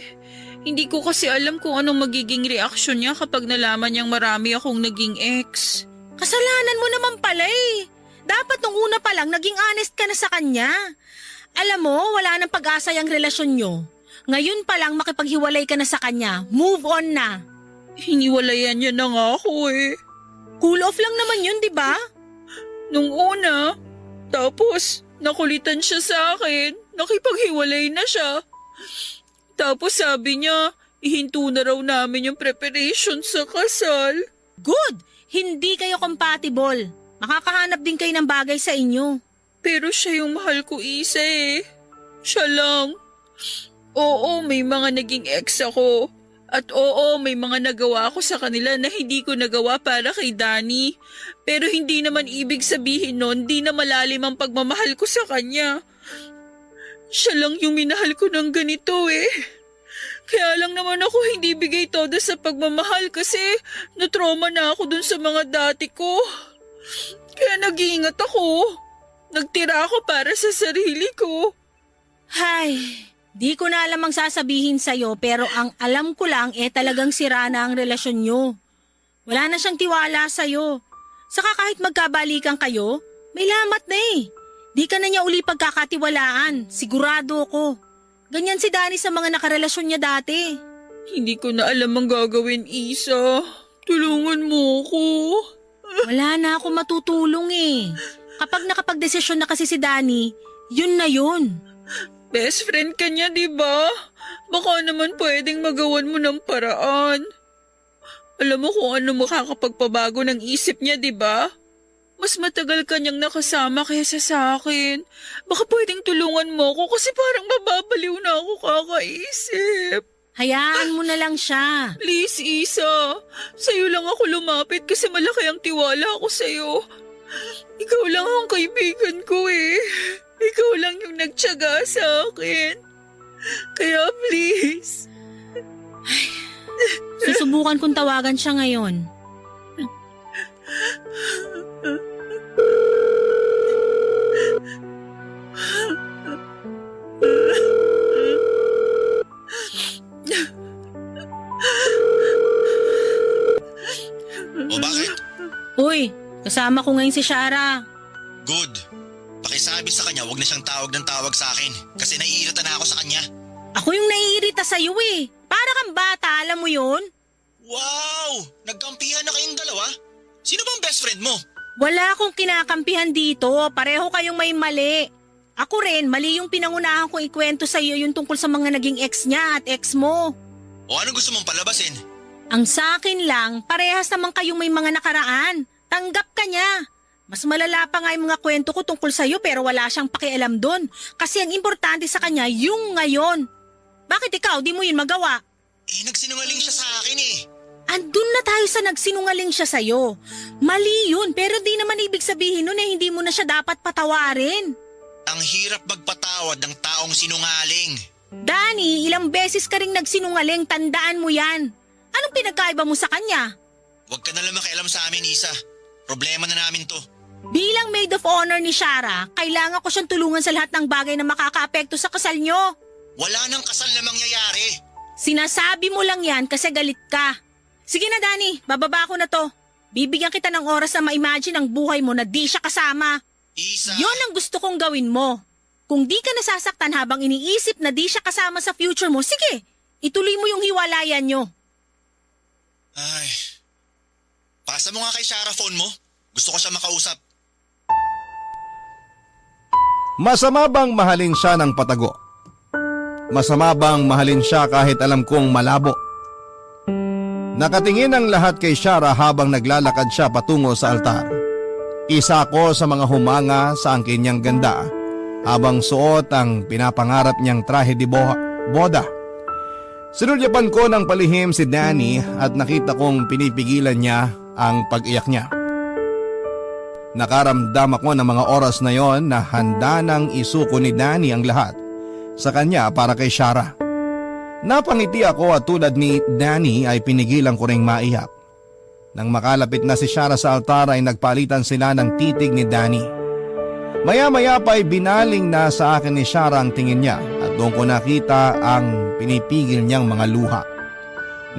Hindi ko kasi alam kung anong magiging reaksyon niya kapag nalaman niyang marami akong naging ex. Kasalanan mo naman pala eh. Dapat nung una pa lang naging honest ka na sa kanya. Alam mo, wala nang pag-asa yung relasyon nyo. Ngayon pa lang makipaghiwalay ka na sa kanya. Move on na. Hiniwalayan niya na nga ako eh. Cool off lang naman yun, di ba? Nung una, tapos nakulitan siya sa akin. Nakipaghiwalay na siya. Tapos sabi niya, ihinto na raw namin yung preparation sa kasal. Good! Hindi kayo compatible. Makakahanap din kayo ng bagay sa inyo. Pero siya yung mahal ko, Isa eh. Siya lang. Oo, may mga naging ex ako. At oo, may mga nagawa ko sa kanila na hindi ko nagawa para kay Danny. Pero hindi naman ibig sabihin nun, di na malalim ang pagmamahal ko sa kanya. Siya lang yung minahal ko ng ganito eh. Kaya lang naman ako hindi bigay todo sa pagmamahal kasi natrauma na ako dun sa mga dati ko. Kaya nag-iingat ako. Nagtira ako para sa sarili ko. Hay, di ko na alam ang sasabihin sa'yo pero ang alam ko lang talagang sira na ang relasyon nyo. Wala na siyang tiwala sa'yo. Saka kahit magkabalikan kayo, may lamat na eh. Di ka na niya uli pagkakatiwalaan, sigurado ko. Ganyan si Danny sa mga nakarelasyon niya dati. Hindi ko na alam ang gagawin, Isa. Tulungan mo ko. Wala na ako matutulong eh. Kapag nakapagdesisyon na kasi si Danny, yun na yun. Best friend ka niya, di ba? Baka naman pwedeng magawan mo ng paraan. Alam mo kung ano makakapagpabago ng isip niya, di ba? Mas matagal ka niyang nakasama kaysa sa akin. Baka pwedeng tulungan mo ko kasi parang mababaliw na ako kakaisip. Hayaan mo na lang siya. Please, Isa. Sa'yo lang ako lumapit kasi malaki ang tiwala ko sa'yo. Ikaw lang ang kaibigan ko eh. Ikaw lang yung nagtiyaga sa akin. Kaya please. Susubukan kong tawagan siya ngayon. O bakit? Uy, kasama ko ngayon si Shara. Good. Pakisabi sa kanya wag na siyang tawag ng tawag sa akin kasi naiirita na ako sa kanya. Ako yung naiirita sa'yo eh. Para kang bata, alam mo yun? Wow! Nagkampihan na kayong dalawa? Sino bang best friend mo? Wala akong kinakampihan dito. Pareho kayong may mali. Ako rin, mali yung pinangunahan kong ikwento sa'yo yung tungkol sa mga naging ex niya at ex mo. O anong gusto mong palabasin? Ang sa akin lang, parehas naman kayong may mga nakaraan. Tanggap ka niya. Mas malala pa nga yung mga kwento ko tungkol sa'yo pero wala siyang pakialam doon. Kasi ang importante sa kanya yung ngayon. Bakit ikaw, di mo yun magawa? Eh nagsinungaling siya sa akin eh. Andun na tayo sa nagsinungaling siya sa'yo. Mali yun pero di naman ibig sabihin nun hindi mo na siya dapat patawarin. Ang hirap magpatawad ng taong sinungaling. Danny, ilang beses ka ring nagsinungaling, tandaan mo yan. Anong pinagkaiba mo sa kanya? Huwag ka na lang makialam sa amin, Isa. Problema na namin to. Bilang maid of honor ni Shara, kailangan ko siyang tulungan sa lahat ng bagay na makakaapekto sa kasal nyo. Wala nang kasal na mangyayari. Sinasabi mo lang yan kasi galit ka. Sige na Danny, bababa ko na to. Bibigyan kita ng oras na ma-imagine ang buhay mo na di siya kasama. Isa! Yon ang gusto kong gawin mo. Kung di ka nasasaktan habang iniisip na di siya kasama sa future mo, sige, ituloy mo yung hiwalayan nyo. Ay. Pasa mo nga kay Shara phone mo. Gusto ko siya makausap. Masama bang mahalin siya ng patago? Masama bang mahalin siya kahit alam kong malabo? Nakatingin ang lahat kay Shara habang naglalakad siya patungo sa altar. Isa ako sa mga humanga sa angkin niyang ganda habang suot ang pinapangarap niyang trahe de boda. Sinulyapan ko ng palihim si Danny at nakita kong pinipigilan niya ang pag-iyak niya. Nakaramdam ako ng mga oras na yon na handa nang isuko ni Danny ang lahat sa kanya para kay Shara. Napangiti ako at tulad ni Danny ay pinigilan ko ring maiyak. Nang makalapit na si Shara sa altar ay nagpalitan sila ng titig ni Danny. Maya-maya pa ay binaling na sa akin ni Shara ang tingin niya at doon ko nakita ang pinipigil niyang mga luha.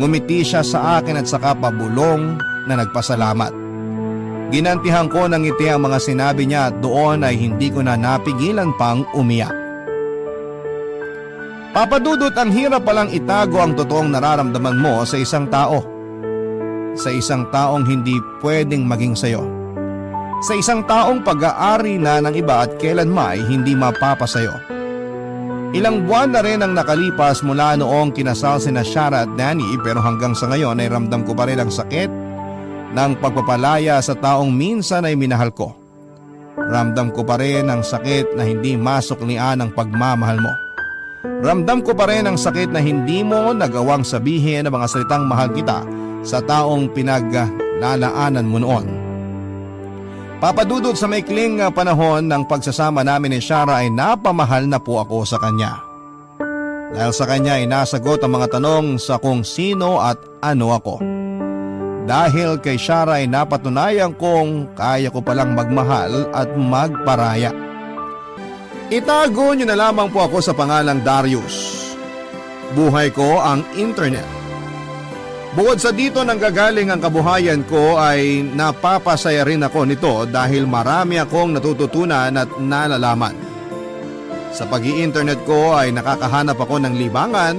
Ngumiti siya sa akin at saka pabulong na nagpasalamat. Ginantihan ko ng ngiti ang mga sinabi niya at doon ay hindi ko na napigilan pang umiyak. Papadudot, ang hirap palang itago ang totoong nararamdaman mo sa isang tao. Sa isang taong hindi pwedeng maging sayo. Sa isang taong pag-aari na ng iba at kailanman ay hindi mapapasayo. Ilang buwan na rin ang nakalipas mula noong kinasal sina Shara at Danny pero hanggang sa ngayon ay ramdam ko pa rin ang sakit ng pagpapalaya sa taong minsan ay minahal ko. Ramdam ko pa rin ang sakit na hindi masuklian ang pagmamahal mo. Ramdam ko pa rin ang sakit na hindi mo nagawang sabihin ang mga salitang mahal kita sa taong pinaglalaanan mo noon. Papadudod sa maikling panahon ng pagsasama namin ni Shara ay napamahal na po ako sa kanya. Dahil sa kanya ay nasagot ang mga tanong sa kung sino at ano ako. Dahil kay Shara ay napatunayan kong kaya ko palang magmahal at magparaya. Itago niyo na lamang po ako sa pangalang Darius. Buhay ko ang internet. Bukod sa dito nanggagaling ang kabuhayan ko ay napapasaya rin ako nito dahil marami akong natututunan at nalalaman. Sa pag-i-internet ko ay nakakahanap ako ng libangan,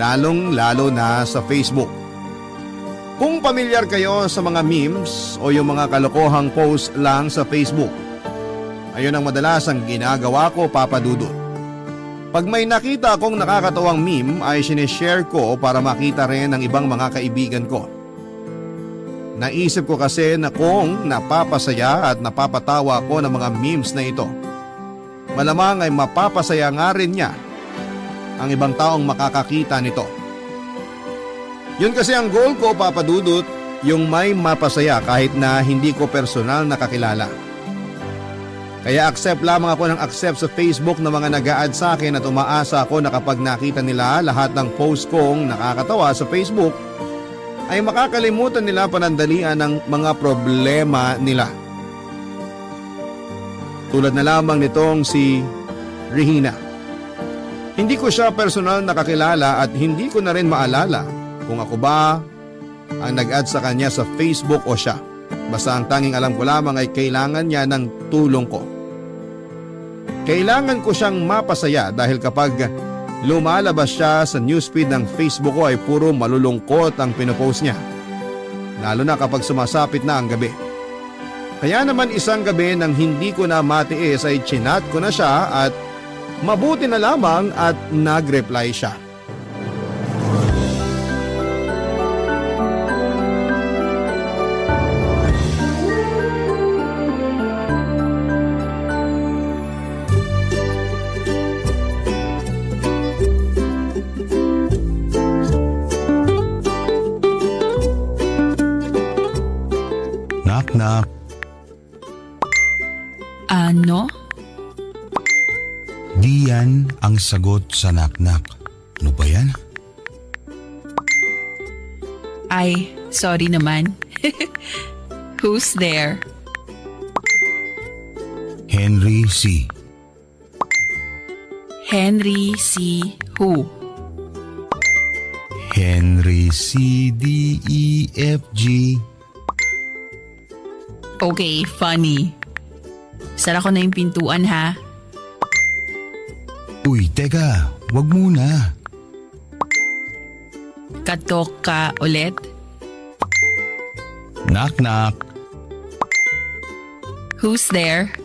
lalong-lalo na sa Facebook. Kung pamilyar kayo sa mga memes o yung mga kalokohang post lang sa Facebook, ayun ang madalas ang ginagawa ko, Papa Dudut. Pag may nakita akong nakakatawang meme ay sinishare ko para makita rin ng ibang mga kaibigan ko. Naisip ko kasi na kung napapasaya at napapatawa ako ng mga memes na ito, malamang ay mapapasaya nga rin niya ang ibang taong makakakita nito. Yun kasi ang goal ko, Papa Dudut, yung may mapasaya kahit na hindi ko personal nakakilala. Kaya accept lamang ako ng accept sa Facebook ng mga nag-a-add sa akin at umaasa ako na kapag nakita nila lahat ng post kong nakakatawa sa Facebook, ay makakalimutan nila panandalian ng mga problema nila. Tulad na lamang nitong si Regina. Hindi ko siya personal nakakilala at hindi ko na rin maalala kung ako ba ang nag-add sa kanya sa Facebook o siya. Basta ang tanging alam ko lamang ay kailangan niya ng tulong ko. Kailangan ko siyang mapasaya dahil kapag lumalabas siya sa newsfeed ng Facebook ko ay puro malulungkot ang pinopost niya. Lalo na kapag sumasapit na ang gabi. Kaya naman isang gabi nang hindi ko na matiis ay chinat ko na siya at mabuti na lamang at nag-reply siya. Knock. Ano? Di yan ang sagot sa knock-knock. Ano ba yan? Ay, sorry naman. Who's there? Henry C. Henry C. Who? Henry C. D. E. F. G. Okay, funny. Sara ko na yung pintuan ha. Uy, teka, wag muna. Katok ka ulit? Knock-knock. Who's there?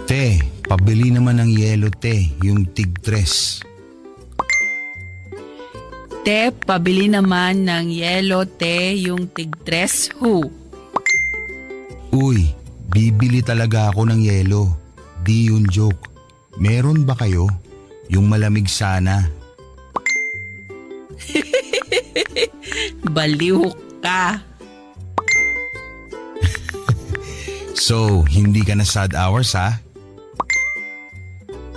Te, pabili naman ng yelo, te, yung tig-tres. Te, pabili naman ng yelo, te, yung tig-tres. Who? Uy, bibili talaga ako ng yelo. Di yun joke. Meron ba kayo? Yung malamig sana. Baliw ka. So, hindi ka na sad hours ha?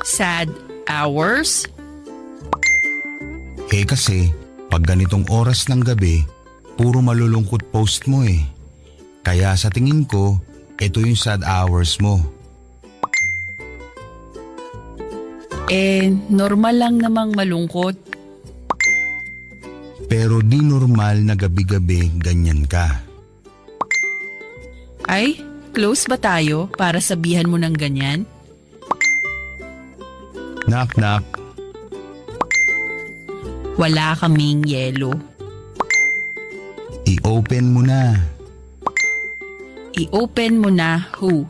Sad hours? Eh kasi, pag ganitong oras ng gabi, puro malulungkot post mo eh. Kaya sa tingin ko, ito yung sad hours mo. Eh, normal lang namang malungkot. Pero di normal na gabi-gabi ganyan ka. Ay, close ba tayo para sabihan mo ng ganyan? Knock-knock. Wala kaming yelo. I-open mo na. I-open mo na, who?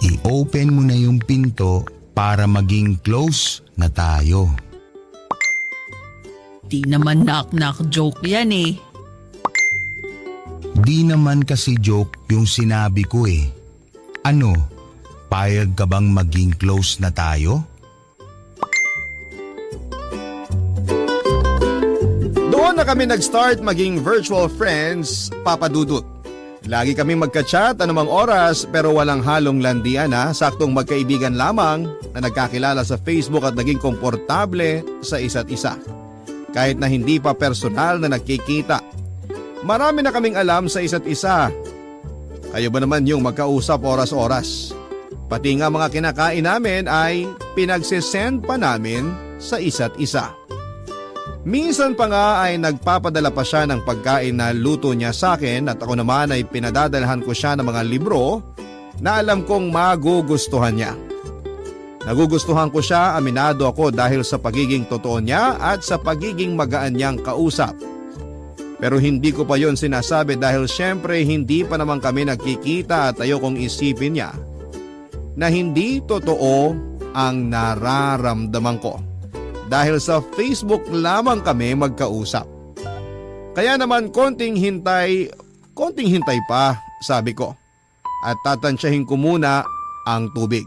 I-open mo na yung pinto para maging close na tayo. Di naman knock-knock joke yan eh. Di naman kasi joke yung sinabi ko eh. Ano, payag ka bang maging close na tayo? Doon na kami nag-start maging virtual friends, Papa Dudut. Lagi kami magka-chat anumang oras pero walang halong landian saktong magkaibigan lamang na nagkakilala sa Facebook at naging komportable sa isa't isa. Kahit na hindi pa personal na nagkikita. Marami na kaming alam sa isa't isa. Kayo ba naman yung magkausap oras-oras? Pati nga mga kinakain namin ay pinagsisend pa namin sa isa't isa. Minsan pa nga ay nagpapadala pa siya ng pagkain na luto niya sa akin at ako naman ay pinadadalhan ko siya ng mga libro na alam kong magugustuhan niya. Nagugustuhan ko siya, aminado ako dahil sa pagiging totoo niya at sa pagiging magaan niyang kausap. Pero hindi ko pa yon sinasabi dahil syempre hindi pa naman kami nagkikita at ayokong isipin niya na hindi totoo ang nararamdaman ko. Dahil sa Facebook lamang kami magkausap. Kaya naman konting hintay pa, sabi ko. At tatansyahin ko muna ang tubig.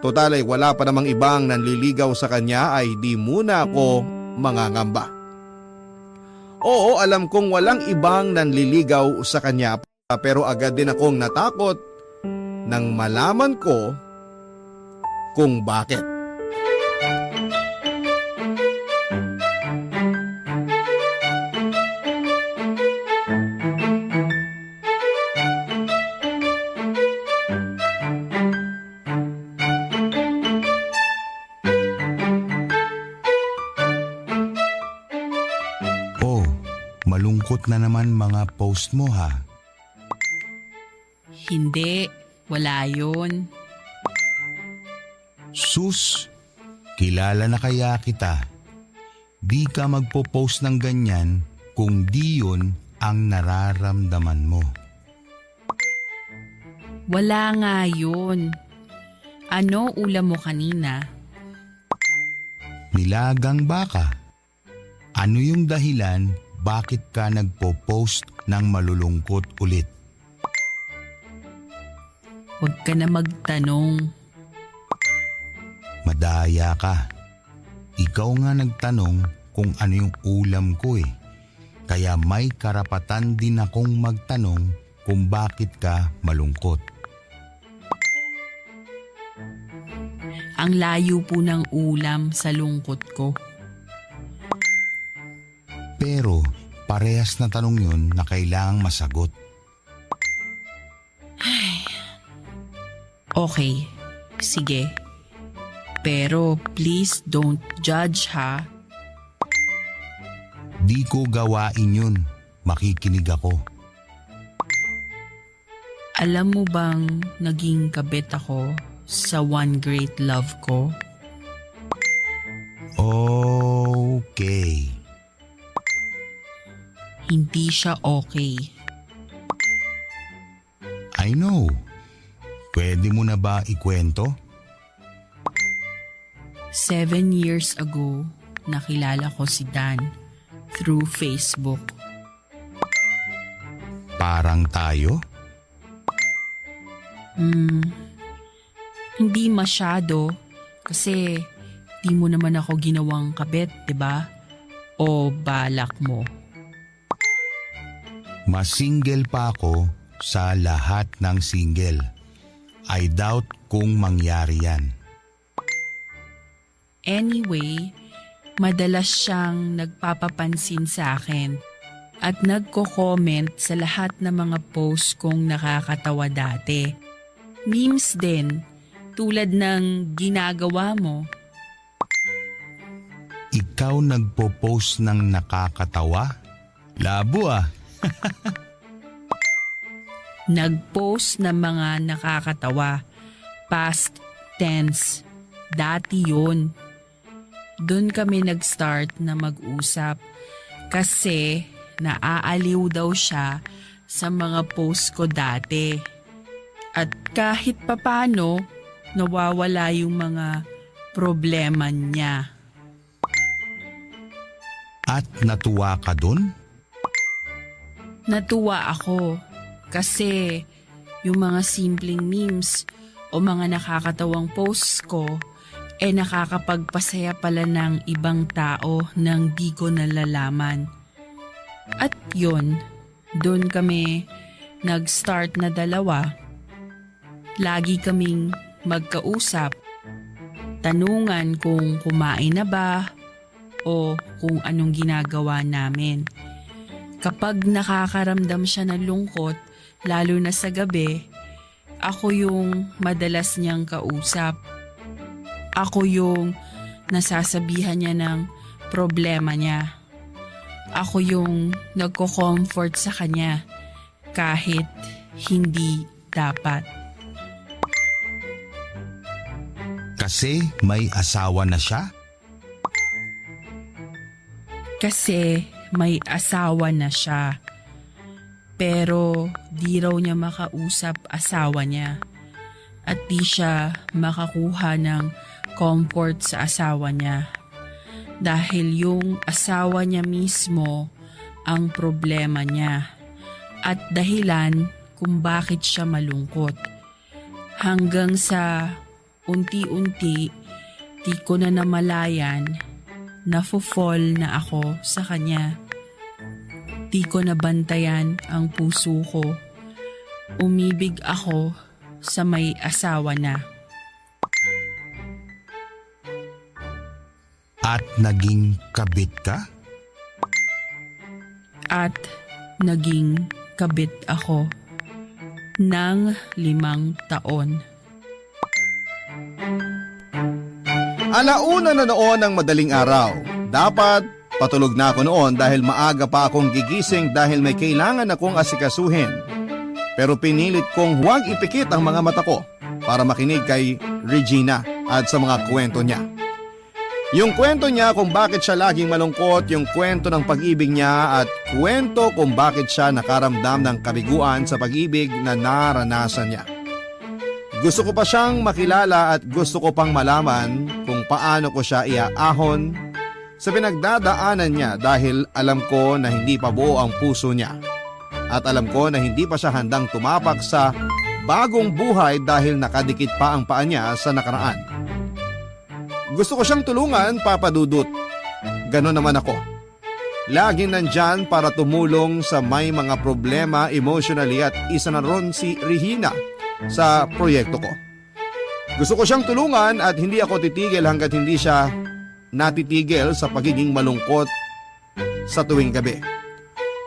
Total ay wala pa namang ibang nanliligaw sa kanya ay di muna ako mangangamba. Oo, alam kong walang ibang nanliligaw sa kanya pero agad din akong natakot nang malaman ko kung bakit. Malungkot na naman mga post mo ha. Hindi, wala yun. Sus, kilala na kaya kita. Di ka magpo-post ng ganyan kung di yun ang nararamdaman mo. Wala nga yun. Ano ulam mo kanina? Nilagang baka. Ano yung dahilan bakit ka nagpo-post ng malulungkot ulit? Huwag ka na magtanong. Madaya ka. Ikaw nga nagtanong kung ano yung ulam ko eh. Kaya may karapatan din akong magtanong kung bakit ka malungkot. Ang layo po ng ulam sa lungkot ko. Pero parehas na tanong yun na kailangang masagot. Okay, sige. Pero please don't judge ha. Di ko gawain yun. Makikinig ako. Alam mo bang naging kabit ako sa one great love ko? Okay. Hindi siya okay. I know. Pwede mo na ba ikwento? 7 years ago, nakilala ko si Dan through Facebook. Parang tayo? Hindi masyado kasi di mo naman ako ginawang kabit, 'di ba? O balak mo? Mas single pa ako sa lahat ng single. I doubt kung mangyari yan. Anyway, madalas siyang nagpapapansin sa akin at nagko-comment sa lahat ng mga post kong nakakatawa dati. Memes din, tulad ng ginagawa mo. Ikaw nagpo-post ng nakakatawa? Labo ah. Nag-post ng mga nakakatawa. Past tense. Dati yun. Doon kami nag-start na mag-usap kasi naaaliw daw siya sa mga post ko dati. At kahit papano, nawawala yung mga problema niya. At natuwa ka dun? Natuwa ako kasi yung mga simpleng memes o mga nakakatawang posts ko nakakapagpasaya pala ng ibang tao nang di ko nalalaman. At yun, doon kami nag-start na dalawa. Lagi kaming magkausap, tanungan kung kumain na ba o kung anong ginagawa namin. Kapag nakakaramdam siya ng lungkot, lalo na sa gabi, ako yung madalas niyang kausap. Ako yung nasasabihan niya ng problema niya. Ako yung nagko-comfort sa kanya kahit hindi dapat. Kasi may asawa na siya? Kasi may asawa na siya. Pero di raw niya makausap asawa niya. At di siya makakuha ng comfort sa asawa niya. Dahil yung asawa niya mismo ang problema niya. At dahilan kung bakit siya malungkot. Hanggang sa unti-unti, di ko na namalayan, nafo-fall na ako sa kanya. Di ko nabantayan ang puso ko. Umibig ako sa may asawa na. At naging kabit ka? At naging kabit ako ng 5 taon. Alauna na noon ng madaling araw. Dapat patulog na ako noon dahil maaga pa akong gigising dahil may kailangan akong asikasuhin. Pero pinilit kong huwag ipikit ang mga mata ko para makinig kay Regina at sa mga kwento niya. Yung kwento niya kung bakit siya laging malungkot, yung kwento ng pag-ibig niya at kwento kung bakit siya nakaramdam ng kabiguan sa pag-ibig na naranasan niya. Gusto ko pa siyang makilala at gusto ko pang malaman kung paano ko siya iaahon sa pinagdadaanan niya dahil alam ko na hindi pa buo ang puso niya. At alam ko na hindi pa siya handang tumapak sa bagong buhay dahil nakadikit pa ang paa niya sa nakaraan. Gusto ko siyang tulungan, Papa Dudut. Ganon naman ako. Laging nandyan para tumulong sa may mga problema emotionally at isa na ron si Regina sa proyekto ko. Gusto ko siyang tulungan at hindi ako titigil hanggat hindi siya natitigil sa pagiging malungkot sa tuwing gabi.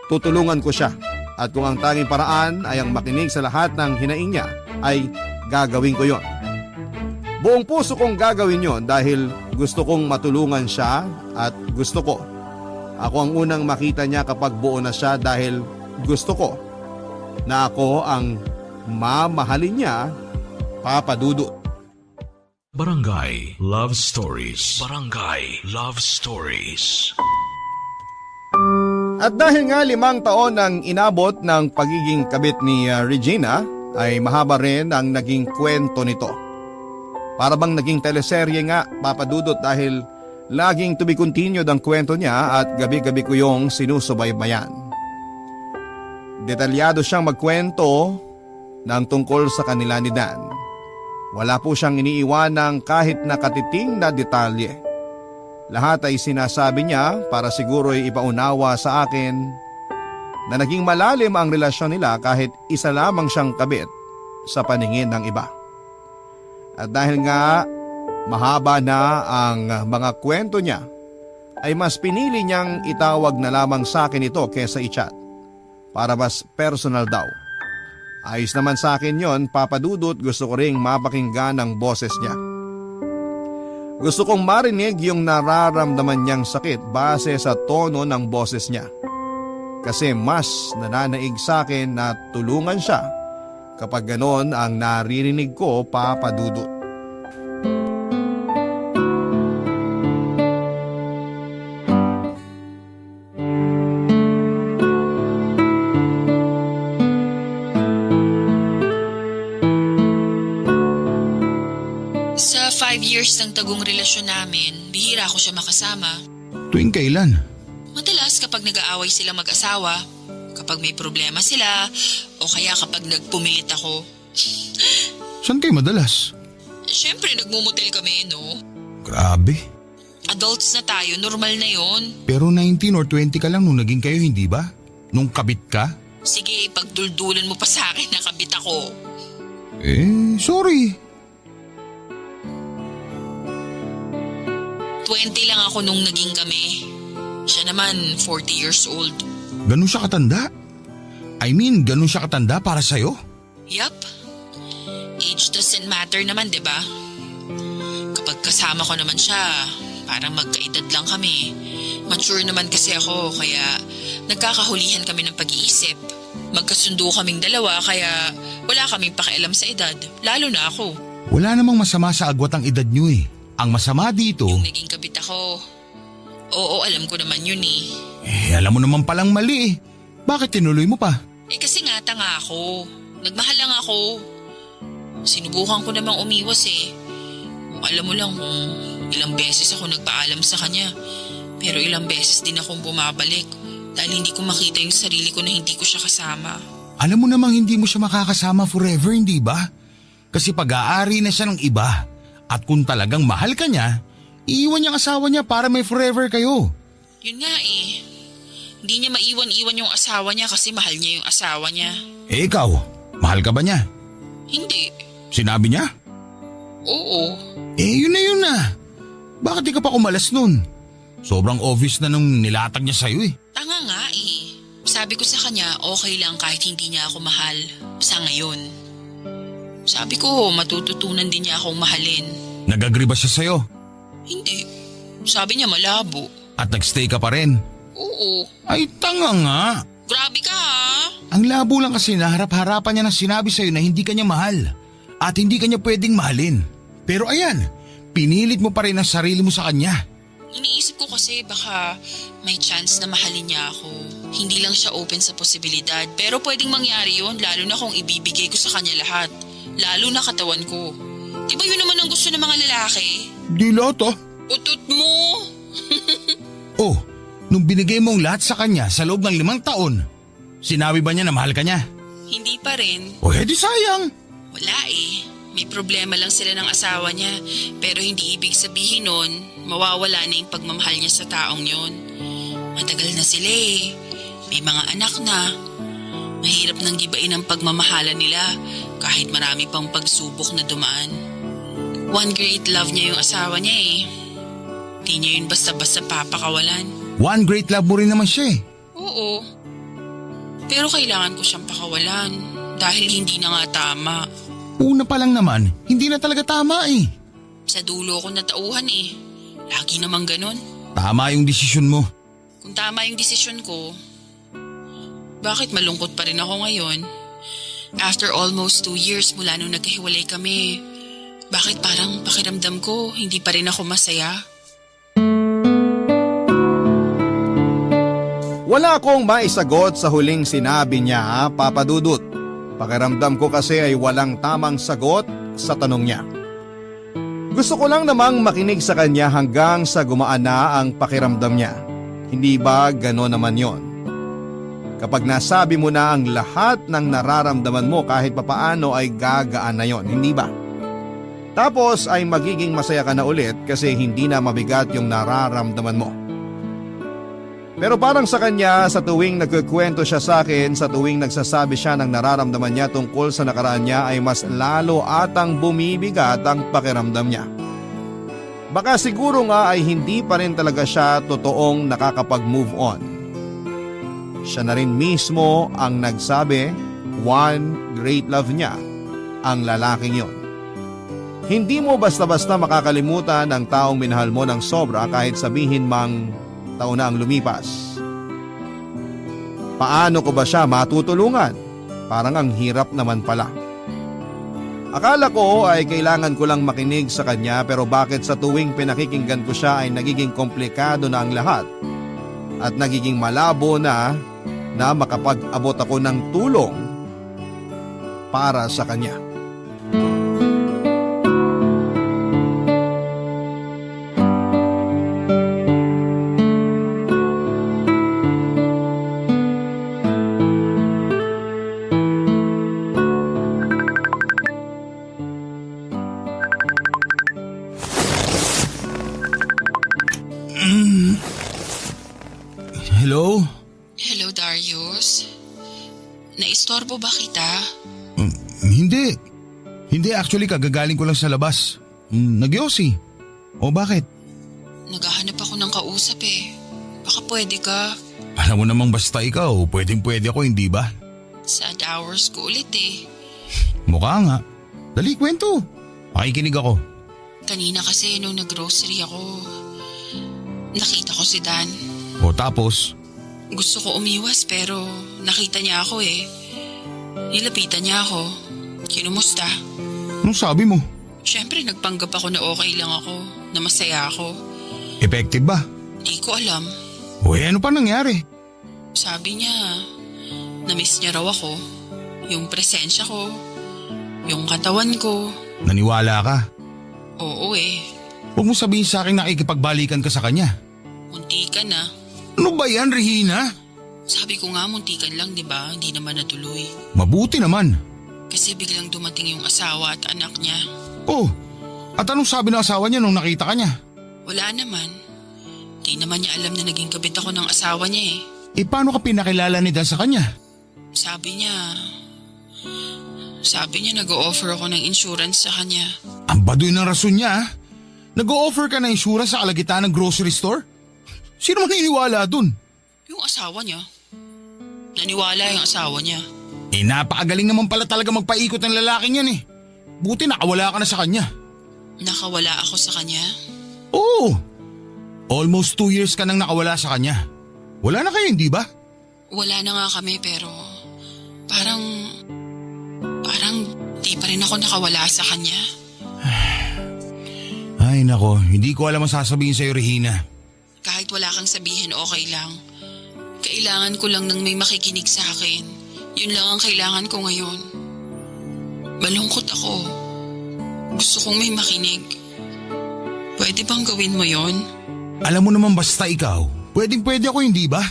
Tutulungan ko siya at kung ang tanging paraan ay ang makinig sa lahat ng hinaing niya ay gagawin ko yon. Buong puso kong gagawin yon dahil gusto kong matulungan siya at gusto ko. Ako ang unang makita niya kapag buo na siya dahil gusto ko na ako ang mamahalin niya, Papa Dudut. Barangay Love Stories. Barangay Love Stories. At dahil nga 5 taon ang inabot ng pagiging kabit ni Regina, ay mahaba rin ang naging kwento nito. Para bang naging teleserye nga, Papa Dudut, dahil laging to be continued ang kwento niya at gabi-gabi ko yung sinusubaybayan. Detalyado siyang magkwento ng tungkol sa kanila ni Dan. Wala po siyang iniiwanang kahit nakatiting na detalye. Lahat ay sinasabi niya para siguro'y ipaunawa sa akin na naging malalim ang relasyon nila kahit isa lamang siyang kabit sa paningin ng iba. At dahil nga mahaba na ang mga kwento niya, ay mas pinili niyang itawag na lamang sa akin ito kesa i-chat para mas personal daw. Ayos naman sa akin yon, Papa Dudut, gusto ko ring mapakinggan ang boses niya. Gusto kong marinig yung nararamdaman niyang sakit base sa tono ng boses niya. Kasi mas nananaig sa akin na tulungan siya kapag ganon ang naririnig ko, Papa Dudut. Sa 5 years ng tagong relasyon namin, bihira ko siya makasama. Tuwing kailan? Madalas kapag nag-aaway sila mag-asawa, kapag may problema sila, o kaya kapag nagpumilit ako. Saan kayo madalas? Siyempre nagmumotel kami, no? Grabe. Adults na tayo, normal na yon. Pero 19 or 20 ka lang nung naging kayo, hindi ba? Nung kabit ka? Sige, pagduldulan mo pa sa akin na kabit ako. Sorry. 20 lang ako nung naging kami. Siya naman, 40 years old. Ganun siya katanda? I mean, ganun siya katanda para sa'yo? Yup. Age doesn't matter naman, di ba? Kapag kasama ko naman siya, parang magkaedad lang kami. Mature naman kasi ako, kaya nagkakahulihan kami ng pag-iisip. Magkasundo kaming dalawa, kaya wala kaming pakialam sa edad, lalo na ako. Wala namang masama sa agwat ang edad nyo eh. Ang masama dito, Yung naging kabit ako. Oo, alam ko naman yun eh. alam mo naman palang mali eh. Bakit tinuloy mo pa? Kasi nga tanga ako. Nagmahal lang ako. Sinubukan ko namang umiwas eh. Alam mo lang kung ilang beses ako nagpaalam sa kanya. Pero ilang beses din akong bumabalik dahil hindi ko makita yung sarili ko na hindi ko siya kasama. Alam mo namang hindi mo siya makakasama forever, hindi ba? Kasi pag-aari na siya ng iba. At kung talagang mahal ka niya, iiwan niya ang asawa niya para may forever kayo. Yun nga eh. Hindi niya maiwan-iwan yung asawa niya kasi mahal niya yung asawa niya. Ikaw, mahal ka ba niya? Hindi. Sinabi niya? Oo. Yun na. Bakit di ka pa kumalas nun? Sobrang obvious na nung nilatag niya sa'yo eh. Tanga nga eh. Sabi ko sa kanya okay lang kahit hindi niya ako mahal sa ngayon. Sabi ko matututunan din niya akong mahalin. Nag-agree ba siya sa'yo? Hindi. Sabi niya malabo. At nagstay ka pa rin? Oo. Ay tanga nga. Grabe ka ha. Ang labo lang kasi na harap-harapan niya na sinabi sa'yo na hindi ka niya mahal. At hindi ka niya pwedeng mahalin. Pero ayan, pinilit mo pa rin ang sarili mo sa kanya. Iniisip ko kasi baka may chance na mahalin niya ako. Hindi lang siya open sa posibilidad. Pero pwedeng mangyari yun lalo na kung ibibigay ko sa kanya lahat. Lalo na katawan ko. Di ba yun naman ang gusto ng mga lalaki? Di lahat ah. Utot mo! Oh, nung binigay mong lahat sa kanya sa loob ng 5 taon, sinabi ba niya na mahal ka niya? Hindi pa rin. O edi sayang. Wala eh. May problema lang sila ng asawa niya. Pero hindi ibig sabihin nun, mawawala na yung pagmamahal niya sa taong yon. Matagal na sila eh. May mga anak na. Mahirap nang gibain ang pagmamahala nila kahit marami pang pagsubok na dumaan. One great love niya yung asawa niya eh. Di niya yun basta-basta papakawalan. One great love mo rin naman siya eh. Oo. Pero kailangan ko siyang pakawalan dahil hindi na nga tama. Una pa lang naman, hindi na talaga tama eh. Sa dulo ko natauhan eh. Lagi namang ganon. Tama yung desisyon mo. Kung tama yung desisyon ko, bakit malungkot pa rin ako ngayon? After almost 2 years mula nung nagkahiwalay kami, bakit parang pakiramdam ko hindi pa rin ako masaya? Wala akong maisagot sa huling sinabi niya, Papa Dudut. Pakiramdam ko kasi ay walang tamang sagot sa tanong niya. Gusto ko lang namang makinig sa kanya hanggang sa gumaan na ang pakiramdam niya. Hindi ba gano'n naman yon? Kapag nasabi mo na ang lahat ng nararamdaman mo kahit papaano ay gagaan na yon, hindi ba? Tapos ay magiging masaya ka na ulit kasi hindi na mabigat yung nararamdaman mo. Pero parang sa kanya, sa tuwing nagkukwento siya sa akin, sa tuwing nagsasabi siya ng nararamdaman niya tungkol sa nakaraan niya ay mas lalo atang bumibigat ang pakiramdam niya. Baka siguro nga ay hindi pa rin talaga siya totoong nakakapag-move on. Siya na rin mismo ang nagsabi, one great love niya, ang lalaking yon. Hindi mo basta-basta makakalimutan ang taong minahal mo ng sobra kahit sabihin mang taon na ang lumipas. Paano ko ba siya matutulungan? Parang ang hirap naman pala. Akala ko ay kailangan ko lang makinig sa kanya pero bakit sa tuwing pinakikinggan ko siya ay nagiging komplikado na ang lahat at nagiging malabo na makapag-abot ako ng tulong para sa kanya. Hello? Hello, Darius. Naistorbo ba kita? Hindi. Hindi, actually kagagaling ko lang sa labas. Nagyosi. O bakit? Naghahanap ako ng kausap eh. Baka pwede ka. Alam mo namang basta ikaw, pwedeng-pwede ako, hindi ba? Sad hours ko ulit eh. Mukha nga. Dali, kwento. Makikinig ako. Kanina kasi nung nag-grocery ako, nakita ko si Dan. O tapos? Gusto ko umiwas pero nakita niya ako eh. Nilapitan niya ako. Kinumusta? Anong sabi mo? Siyempre nagpanggap ako na okay lang ako, na masaya ako. Effective ba? Di ko alam. O ano pa nangyari? Sabi niya, na-miss niya raw ako. Yung presensya ko, yung katawan ko. Naniwala ka? Oo eh, Huwag mo sabihin sa akin nakikipagbalikan ka sa kanya. munti ka na. Ano ba yan, Regina? Sabi ko nga muntikan lang, di ba? Hindi naman natuloy. Mabuti naman. Kasi biglang dumating yung asawa at anak niya. Oh, at anong sabi ng asawa niya nung nakita ka niya? Wala naman. Di naman niya alam na naging kabit ako ng asawa niya eh. Paano ka pinakilala ni Dan sa kanya? Sabi niya nag-o-offer ako ng insurance sa kanya. Ang baduy ng rason niya, ah. Nag-o-offer ka ng insurance sa kalagitan ng grocery store? Sino man naniniwala dun? Yung asawa niya. Naniwala yung asawa niya. Napakagaling naman pala talaga magpaikot ng lalaking yan eh. Buti nakawala ka na sa kanya. Nakawala ako sa kanya. Oo. Almost 2 years ka nang nakawala sa kanya. Wala na kayo, hindi ba? Wala na nga kami pero parang di pa rin ako nakawala sa kanya. Ay nako, hindi ko alam ang sasabihin sa'yo, Regina. Kahit wala kang sabihin, okay lang. Kailangan ko lang ng may makikinig sa akin. Yun lang ang kailangan ko ngayon. Malungkot ako. Gusto kong may makinig. Pwede bang gawin mo yon? Alam mo naman basta ikaw, pwedeng-pwede ako, hindi ba?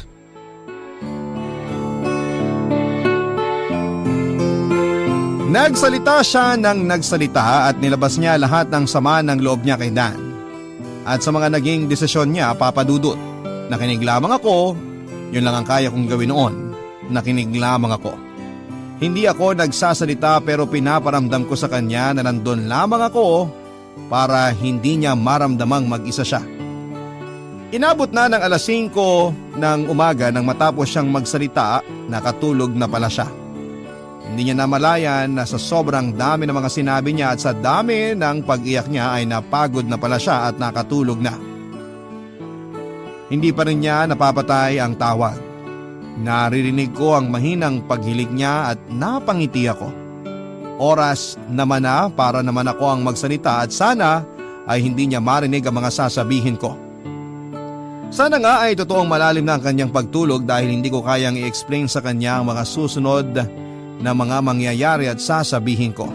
Nagsalita siya ng nagsalita at nilabas niya lahat ng sama ng loob niya kay Dan. At sa mga naging desisyon niya, Papa Dudut, nakinig lamang ako, yun lang ang kaya kong gawin noon, nakinig lamang ako. Hindi ako nagsasalita pero pinaparamdam ko sa kanya na nandun lamang ako para hindi niya maramdamang mag-isa siya. Inabot na ng 5:00 ng umaga nang matapos siyang magsalita, nakatulog na pala siya. Hindi niya namalayan na sa sobrang dami ng mga sinabi niya at sa dami ng pag-iyak niya ay napagod na pala siya at nakatulog na. Hindi pa rin niya napapatay ang tawag. Naririnig ko ang mahinang paghilig niya at napangiti ako. Oras naman na para naman ako ang magsalita at sana ay hindi niya marinig ang mga sasabihin ko. Sana nga ay totoong malalim na ang kanyang pagtulog dahil hindi ko kayang i-explain sa kanya ang mga susunod na mga mangyayari at sasabihin ko.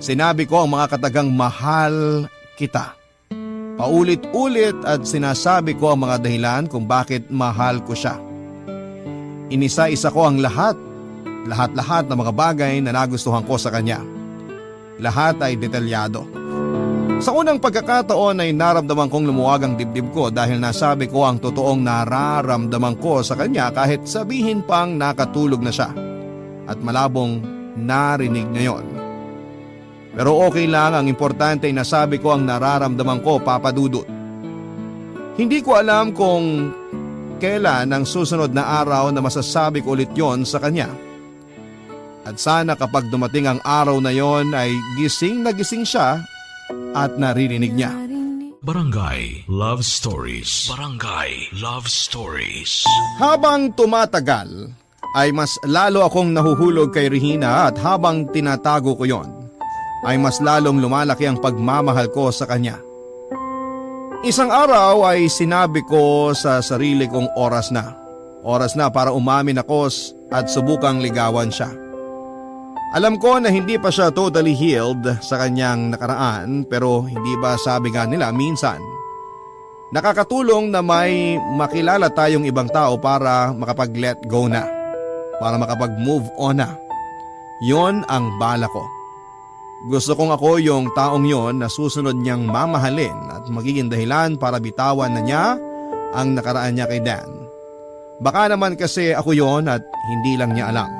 Sinabi ko ang mga katagang mahal kita. Paulit-ulit at sinasabi ko ang mga dahilan kung bakit mahal ko siya. Inisa-isa ko ang lahat-lahat ng mga bagay na nagustuhan ko sa kanya. Lahat ay detalyado. Sa unang pagkakataon ay naramdaman kong lumuwag ang dibdib ko dahil nasabi ko ang totoong nararamdaman ko sa kanya kahit sabihin pang nakatulog na siya. At malabong narinig niya yon. Pero okay lang, ang importante ay nasabi ko ang nararamdaman ko, Papa Dudut. Hindi ko alam kung kailan ang susunod na araw na masasabi ko ulit yon sa kanya. At sana kapag dumating ang araw na yon ay gising na gising siya at naririnig niya. Barangay Love Stories. Barangay Love Stories. Habang tumatagal, ay mas lalo akong nahuhulog kay Regina at habang tinatago ko yon, ay mas lalong lumalaki ang pagmamahal ko sa kanya. Isang araw ay sinabi ko sa sarili kong oras na. Oras na para umamin ako at subukang ligawan siya. Alam ko na hindi pa siya totally healed sa kanyang nakaraan pero hindi ba sabi nga nila minsan, nakakatulong na may makilala tayong ibang tao para makapag-let go na. Para makapag-move on na. Yon ang bala ko. Gusto kong ako yung taong yon na susunod niyang mamahalin at magiging dahilan para bitawan na niya ang nakaraan niya kay Dan. Baka naman kasi ako yon at hindi lang niya alam.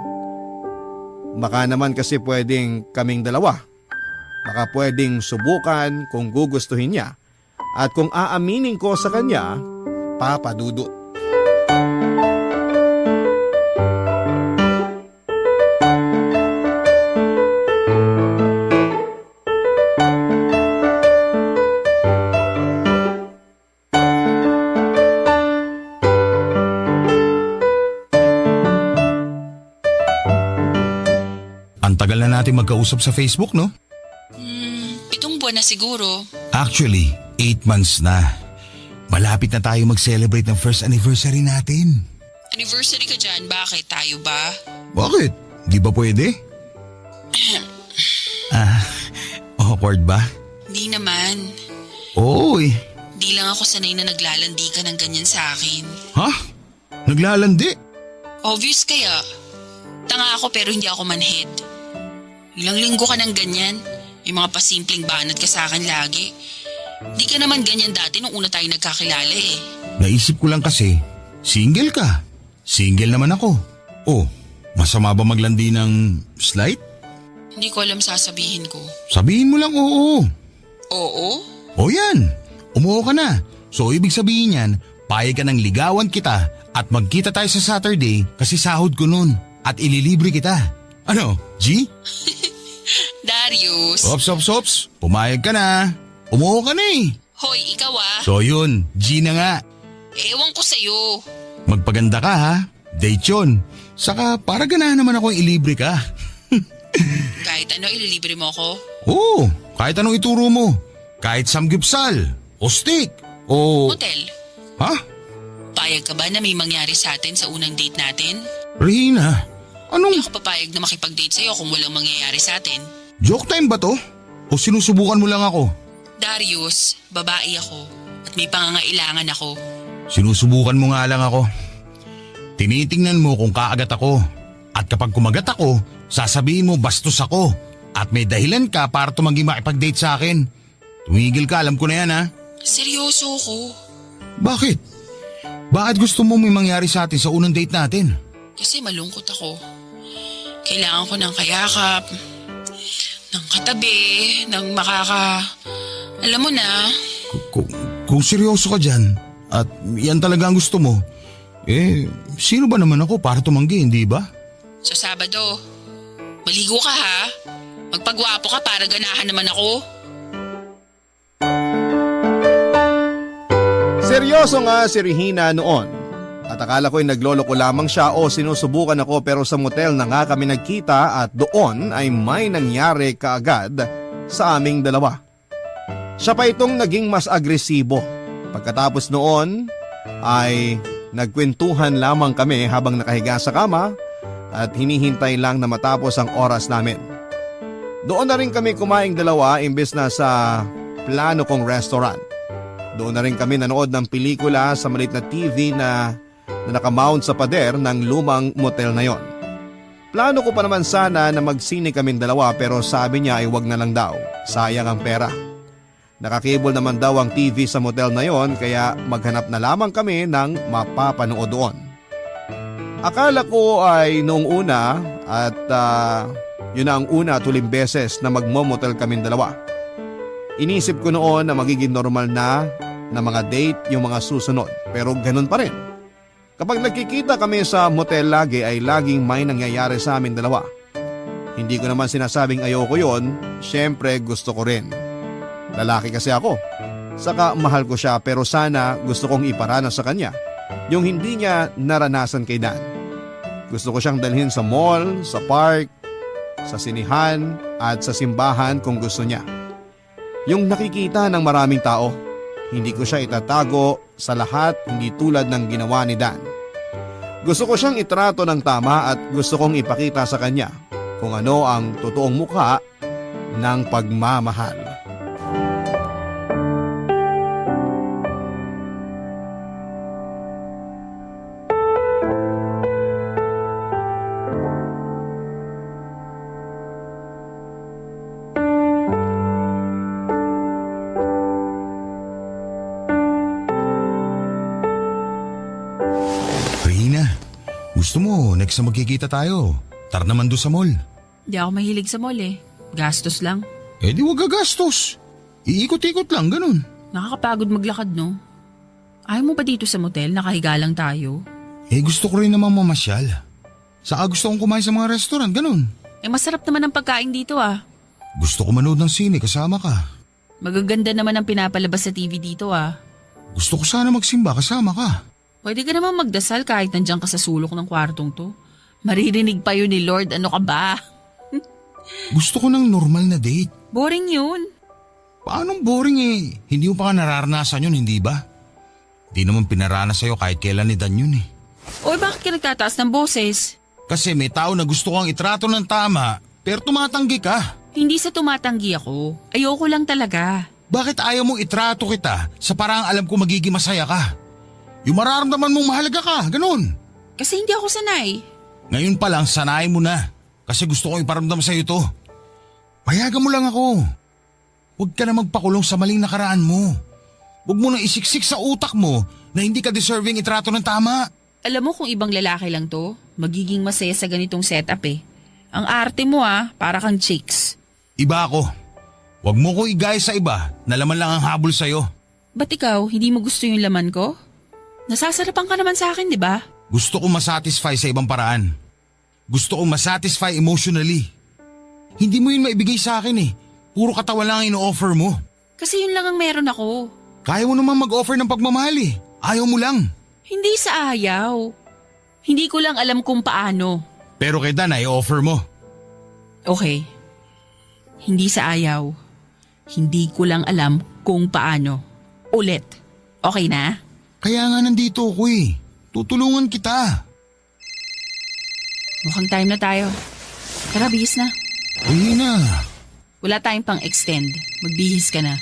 Baka naman kasi pwedeng kaming dalawa. Baka pwedeng subukan kung gugustuhin niya at kung aaminin ko sa kanya, papadudot. Ang tagal na natin magkausap sa Facebook, no? 7 buwan na siguro. Actually, 8 months na. Malapit na tayo mag-celebrate ng first anniversary natin. Anniversary ka dyan, bakit? Tayo ba? Bakit? Di ba pwede? Awkward ba? Hindi naman. Oo eh. Di lang ako sanay na naglalandi ka ng ganyan sa akin. Ha? Naglalandi? Obvious kaya. Tanga ako pero hindi ako manhead. Ilang linggo ka ng ganyan. May mga pasimpleng banat ka sa akin lagi. Di ka naman ganyan dati nung una tayo nagkakilala eh. Naisip ko lang kasi, single ka. Single naman ako. Oh, masama ba maglandi ng slight? Hindi ko alam sasabihin ko. Sabihin mo lang oo. Oo? O yan, umuo ka na. So ibig sabihin yan, payag ka ng ligawan kita at magkita tayo sa Saturday kasi sahod ko nun at ililibre kita. Ano, G? Darius. Ops. Pumayag ka na. Umuo ka na eh. Hoy, ikaw ah. So yun, G na nga. Ewan ko sa'yo. Magpaganda ka ha. Date yun. Saka para ganahan naman ako ilibre ka. Kahit ano, ililibre mo ako. Oo, kahit anong ituro mo. Kahit samgyupsal, o steak, o... Hotel. Ha? Payag ka ba na may mangyari sa atin sa unang date natin? Rina, Hindi anong... ako papayag na makipag-date sa'yo kung walang mangyayari sa atin. Joke time ba to? O sinusubukan mo lang ako? Darius, babae ako at may pangangailangan ako. Sinusubukan mo nga lang ako. Tinitingnan mo kung kaagat ako. At kapag kumagat ako, sasabihin mo bastos ako. At may dahilan ka para tumanggi makipag-date sa akin. Tumigil ka, alam ko na yan ha. Seryoso ko. Bakit? Bakit gusto mo may mangyari sa atin sa unang date natin? Kasi malungkot ako. Kailangan ko ng kayakap, ng katabi, ng Alam mo na. Kung seryoso ka dyan, at yan talaga ang gusto mo, sino ba naman ako para tumanggi, hindi ba? Sa Sabado, maligo ka ha. Magpagwapo ka para ganahan naman ako. Seryoso nga si Regina noon. At akala ko'y nagloloko lamang siya o sinusubukan ako pero sa motel na nga kami nagkita at doon ay may nangyari kaagad sa aming dalawa. Siya pa itong naging mas agresibo. Pagkatapos noon ay nagkwentuhan lamang kami habang nakahiga sa kama at hinihintay lang na matapos ang oras namin. Doon na rin kami kumaing dalawa imbes na sa plano kong restaurant. Doon na rin kami nanood ng pelikula sa maliit na TV na nakamount sa pader ng lumang motel na yon. Plano ko pa naman sana na magsine kaming dalawa pero sabi niya ay wag na lang daw, sayang ang pera. Nakakable naman daw ang TV sa motel na yon kaya maghanap na lamang kami ng mapapanood doon. Akala ko ay noong una at yun na ang una at huling beses na magmomotel kaming dalawa. Inisip ko noon na magiging normal na mga date yung mga susunod pero ganun pa rin. Kapag nagkikita kami sa motel lagi ay laging may nangyayari sa amin dalawa. Hindi ko naman sinasabing ayoko yon, syempre gusto ko rin. Lalaki kasi ako. Saka mahal ko siya pero sana gusto kong iparanas sa kanya yung hindi niya naranasan kay Dan. Gusto ko siyang dalhin sa mall, sa park, sa sinihan at sa simbahan kung gusto niya. Yung nakikita ng maraming tao, hindi ko siya itatago sa lahat hindi tulad ng ginawa ni Dan. Gusto ko siyang itrato ng tama at gusto kong ipakita sa kanya kung ano ang totoong mukha ng pagmamahal. gusto mo, next na magkikita tayo. Tara naman doon sa mall. Di ako mahilig sa mall eh. Gastos lang. Eh di wag gagastos. Iikot-ikot lang, ganun. Nakakapagod maglakad, no? Ayaw mo ba dito sa motel? Nakahiga lang tayo. Eh gusto ko rin naman mamasyal. Saka gusto kong kumain sa mga restaurant, ganun. Eh masarap naman ang pagkain dito ah. Gusto ko manood ng sine kasama ka. Magaganda naman ang pinapalabas sa TV dito ah. Gusto ko sana magsimba kasama ka. Pwede ka naman magdasal kahit nandiyan ka sa sulok ng kwartong to. Maririnig pa yun ni Lord, ano ka ba? Gusto ko ng normal na date. Boring yun. Paanong boring eh? Hindi mo pa ka nararanasan yun, hindi ba? Di naman pinaranas sa'yo kahit kailan ni Dan yun eh. Oy, bakit ka nagtataas ng boses? Kasi may tao na gusto kang itrato ng tama, pero tumatanggi ka. Hindi sa tumatanggi ako. Ayoko lang talaga. Bakit ayaw mong itrato kita sa paraang alam ko magiging masaya ka? Yung mararamdaman mong mahalaga ka, ganun. Kasi hindi ako sanay. Ngayon pa lang, sanayin mo na. Kasi gusto kong iparamdam sa'yo to. Payagan mo lang ako. Huwag ka na magpakulong sa maling nakaraan mo. Huwag mo nang isiksik sa utak mo na hindi ka deserving itrato ng tama. Alam mo kung ibang lalaki lang to, magiging masaya sa ganitong setup eh. Ang arte mo ah, para kang chicks. Iba ako. Huwag mo ko igaya sa iba na laman lang ang habol sa'yo. Ba't ikaw, hindi mo gusto yung laman ko? Nasasarapan ka naman sa akin, di ba? Gusto kong masatisfy sa ibang paraan. Gusto kong masatisfy emotionally. Hindi mo yun maibigay sa akin eh. Puro katawan lang ang ino-offer mo. Kasi yun lang ang meron ako. Kaya mo naman mag-offer ng pagmamahal eh. Ayaw mo lang. Hindi sa ayaw. Hindi ko lang alam kung paano. Pero kay Dan ay offer mo. Okay. Hindi sa ayaw. Hindi ko lang alam kung paano. Ulit. Okay na? Kaya nga nandito ako eh. Tutulungan kita. Mukhang time na tayo. Tara, bihis na. Uy na. Wala tayong pang extend. Magbihis ka na.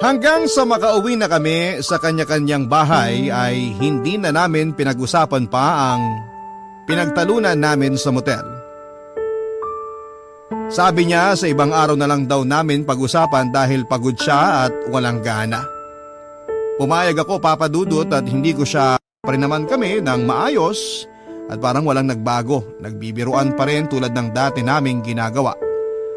Hanggang sa makauwi na kami sa kanya-kanyang bahay ay hindi na namin pinag-usapan pa ang pinagtalunan namin sa motel. Sabi niya sa ibang araw na lang daw namin pag-usapan dahil pagod siya at walang gana. Pumayag ako, Papa Dudut, at hindi ko siya pa rin naman kami ng maayos at parang walang nagbago. Nagbibiruan pa rin tulad ng dati naming ginagawa.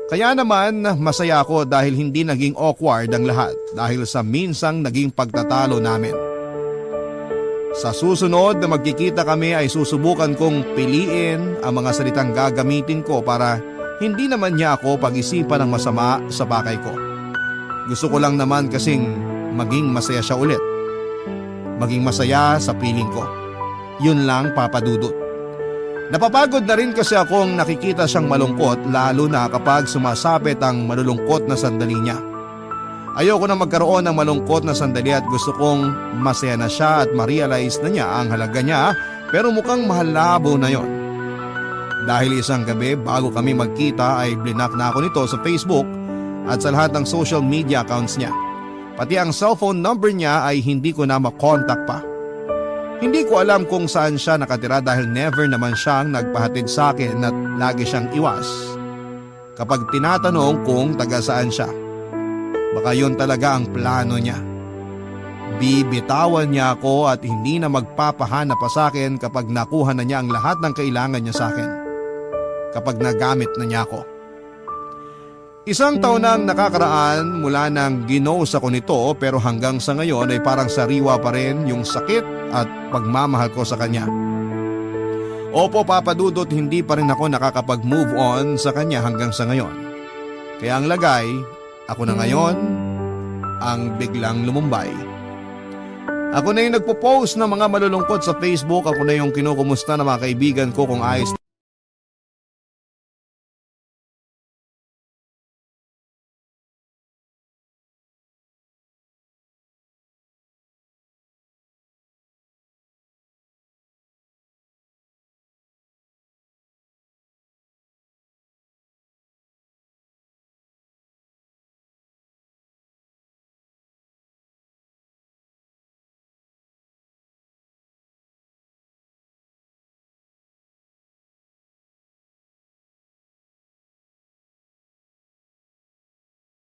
Kaya naman masaya ako dahil hindi naging awkward ang lahat dahil sa minsang naging pagtatalo namin. Sa susunod na magkikita kami ay susubukan kong piliin ang mga salitang gagamitin ko para hindi naman niya ako pag-isipan ng masama sa pakay ko. Gusto ko lang naman kasing maging masaya siya ulit. Maging masaya sa piling ko. Yun lang, Papa Dudut. Napapagod na rin kasi akong nakikita siyang malungkot lalo na kapag sumasapit ang malulungkot na sandali niya. Ayoko na magkaroon ng malungkot na sandali at gusto kong masaya na siya at ma-realize na niya ang halaga niya, pero mukhang mahalabo na yon. Dahil isang gabi bago kami magkita ay blinak na ako nito sa Facebook at sa lahat ng social media accounts niya. Pati ang cellphone number niya ay hindi ko na makontak pa. Hindi ko alam kung saan siya nakatira dahil never naman siyang nagpahatid sa akin at lagi siyang iwas kapag tinatanong kung taga saan siya. Baka yun talaga ang plano niya. Bibitawan niya ako at hindi na magpapahanap pa sa akin kapag nakuha na niya ang lahat ng kailangan niya sa akin. Kapag nagamit na niya ako. Isang taon nang nakakaraan mula nang ginose ako nito pero hanggang sa ngayon ay parang sariwa pa rin yung sakit at pagmamahal ko sa kanya. Opo, Papa Dudut, hindi pa rin ako nakakapag-move on sa kanya hanggang sa ngayon. Kaya ang lagay, ako na ngayon ang biglang lumumbay. Ako na yung nagpo-post ng mga malulungkot sa Facebook, ako na yung kinukumusta ng mga kaibigan ko kung ayos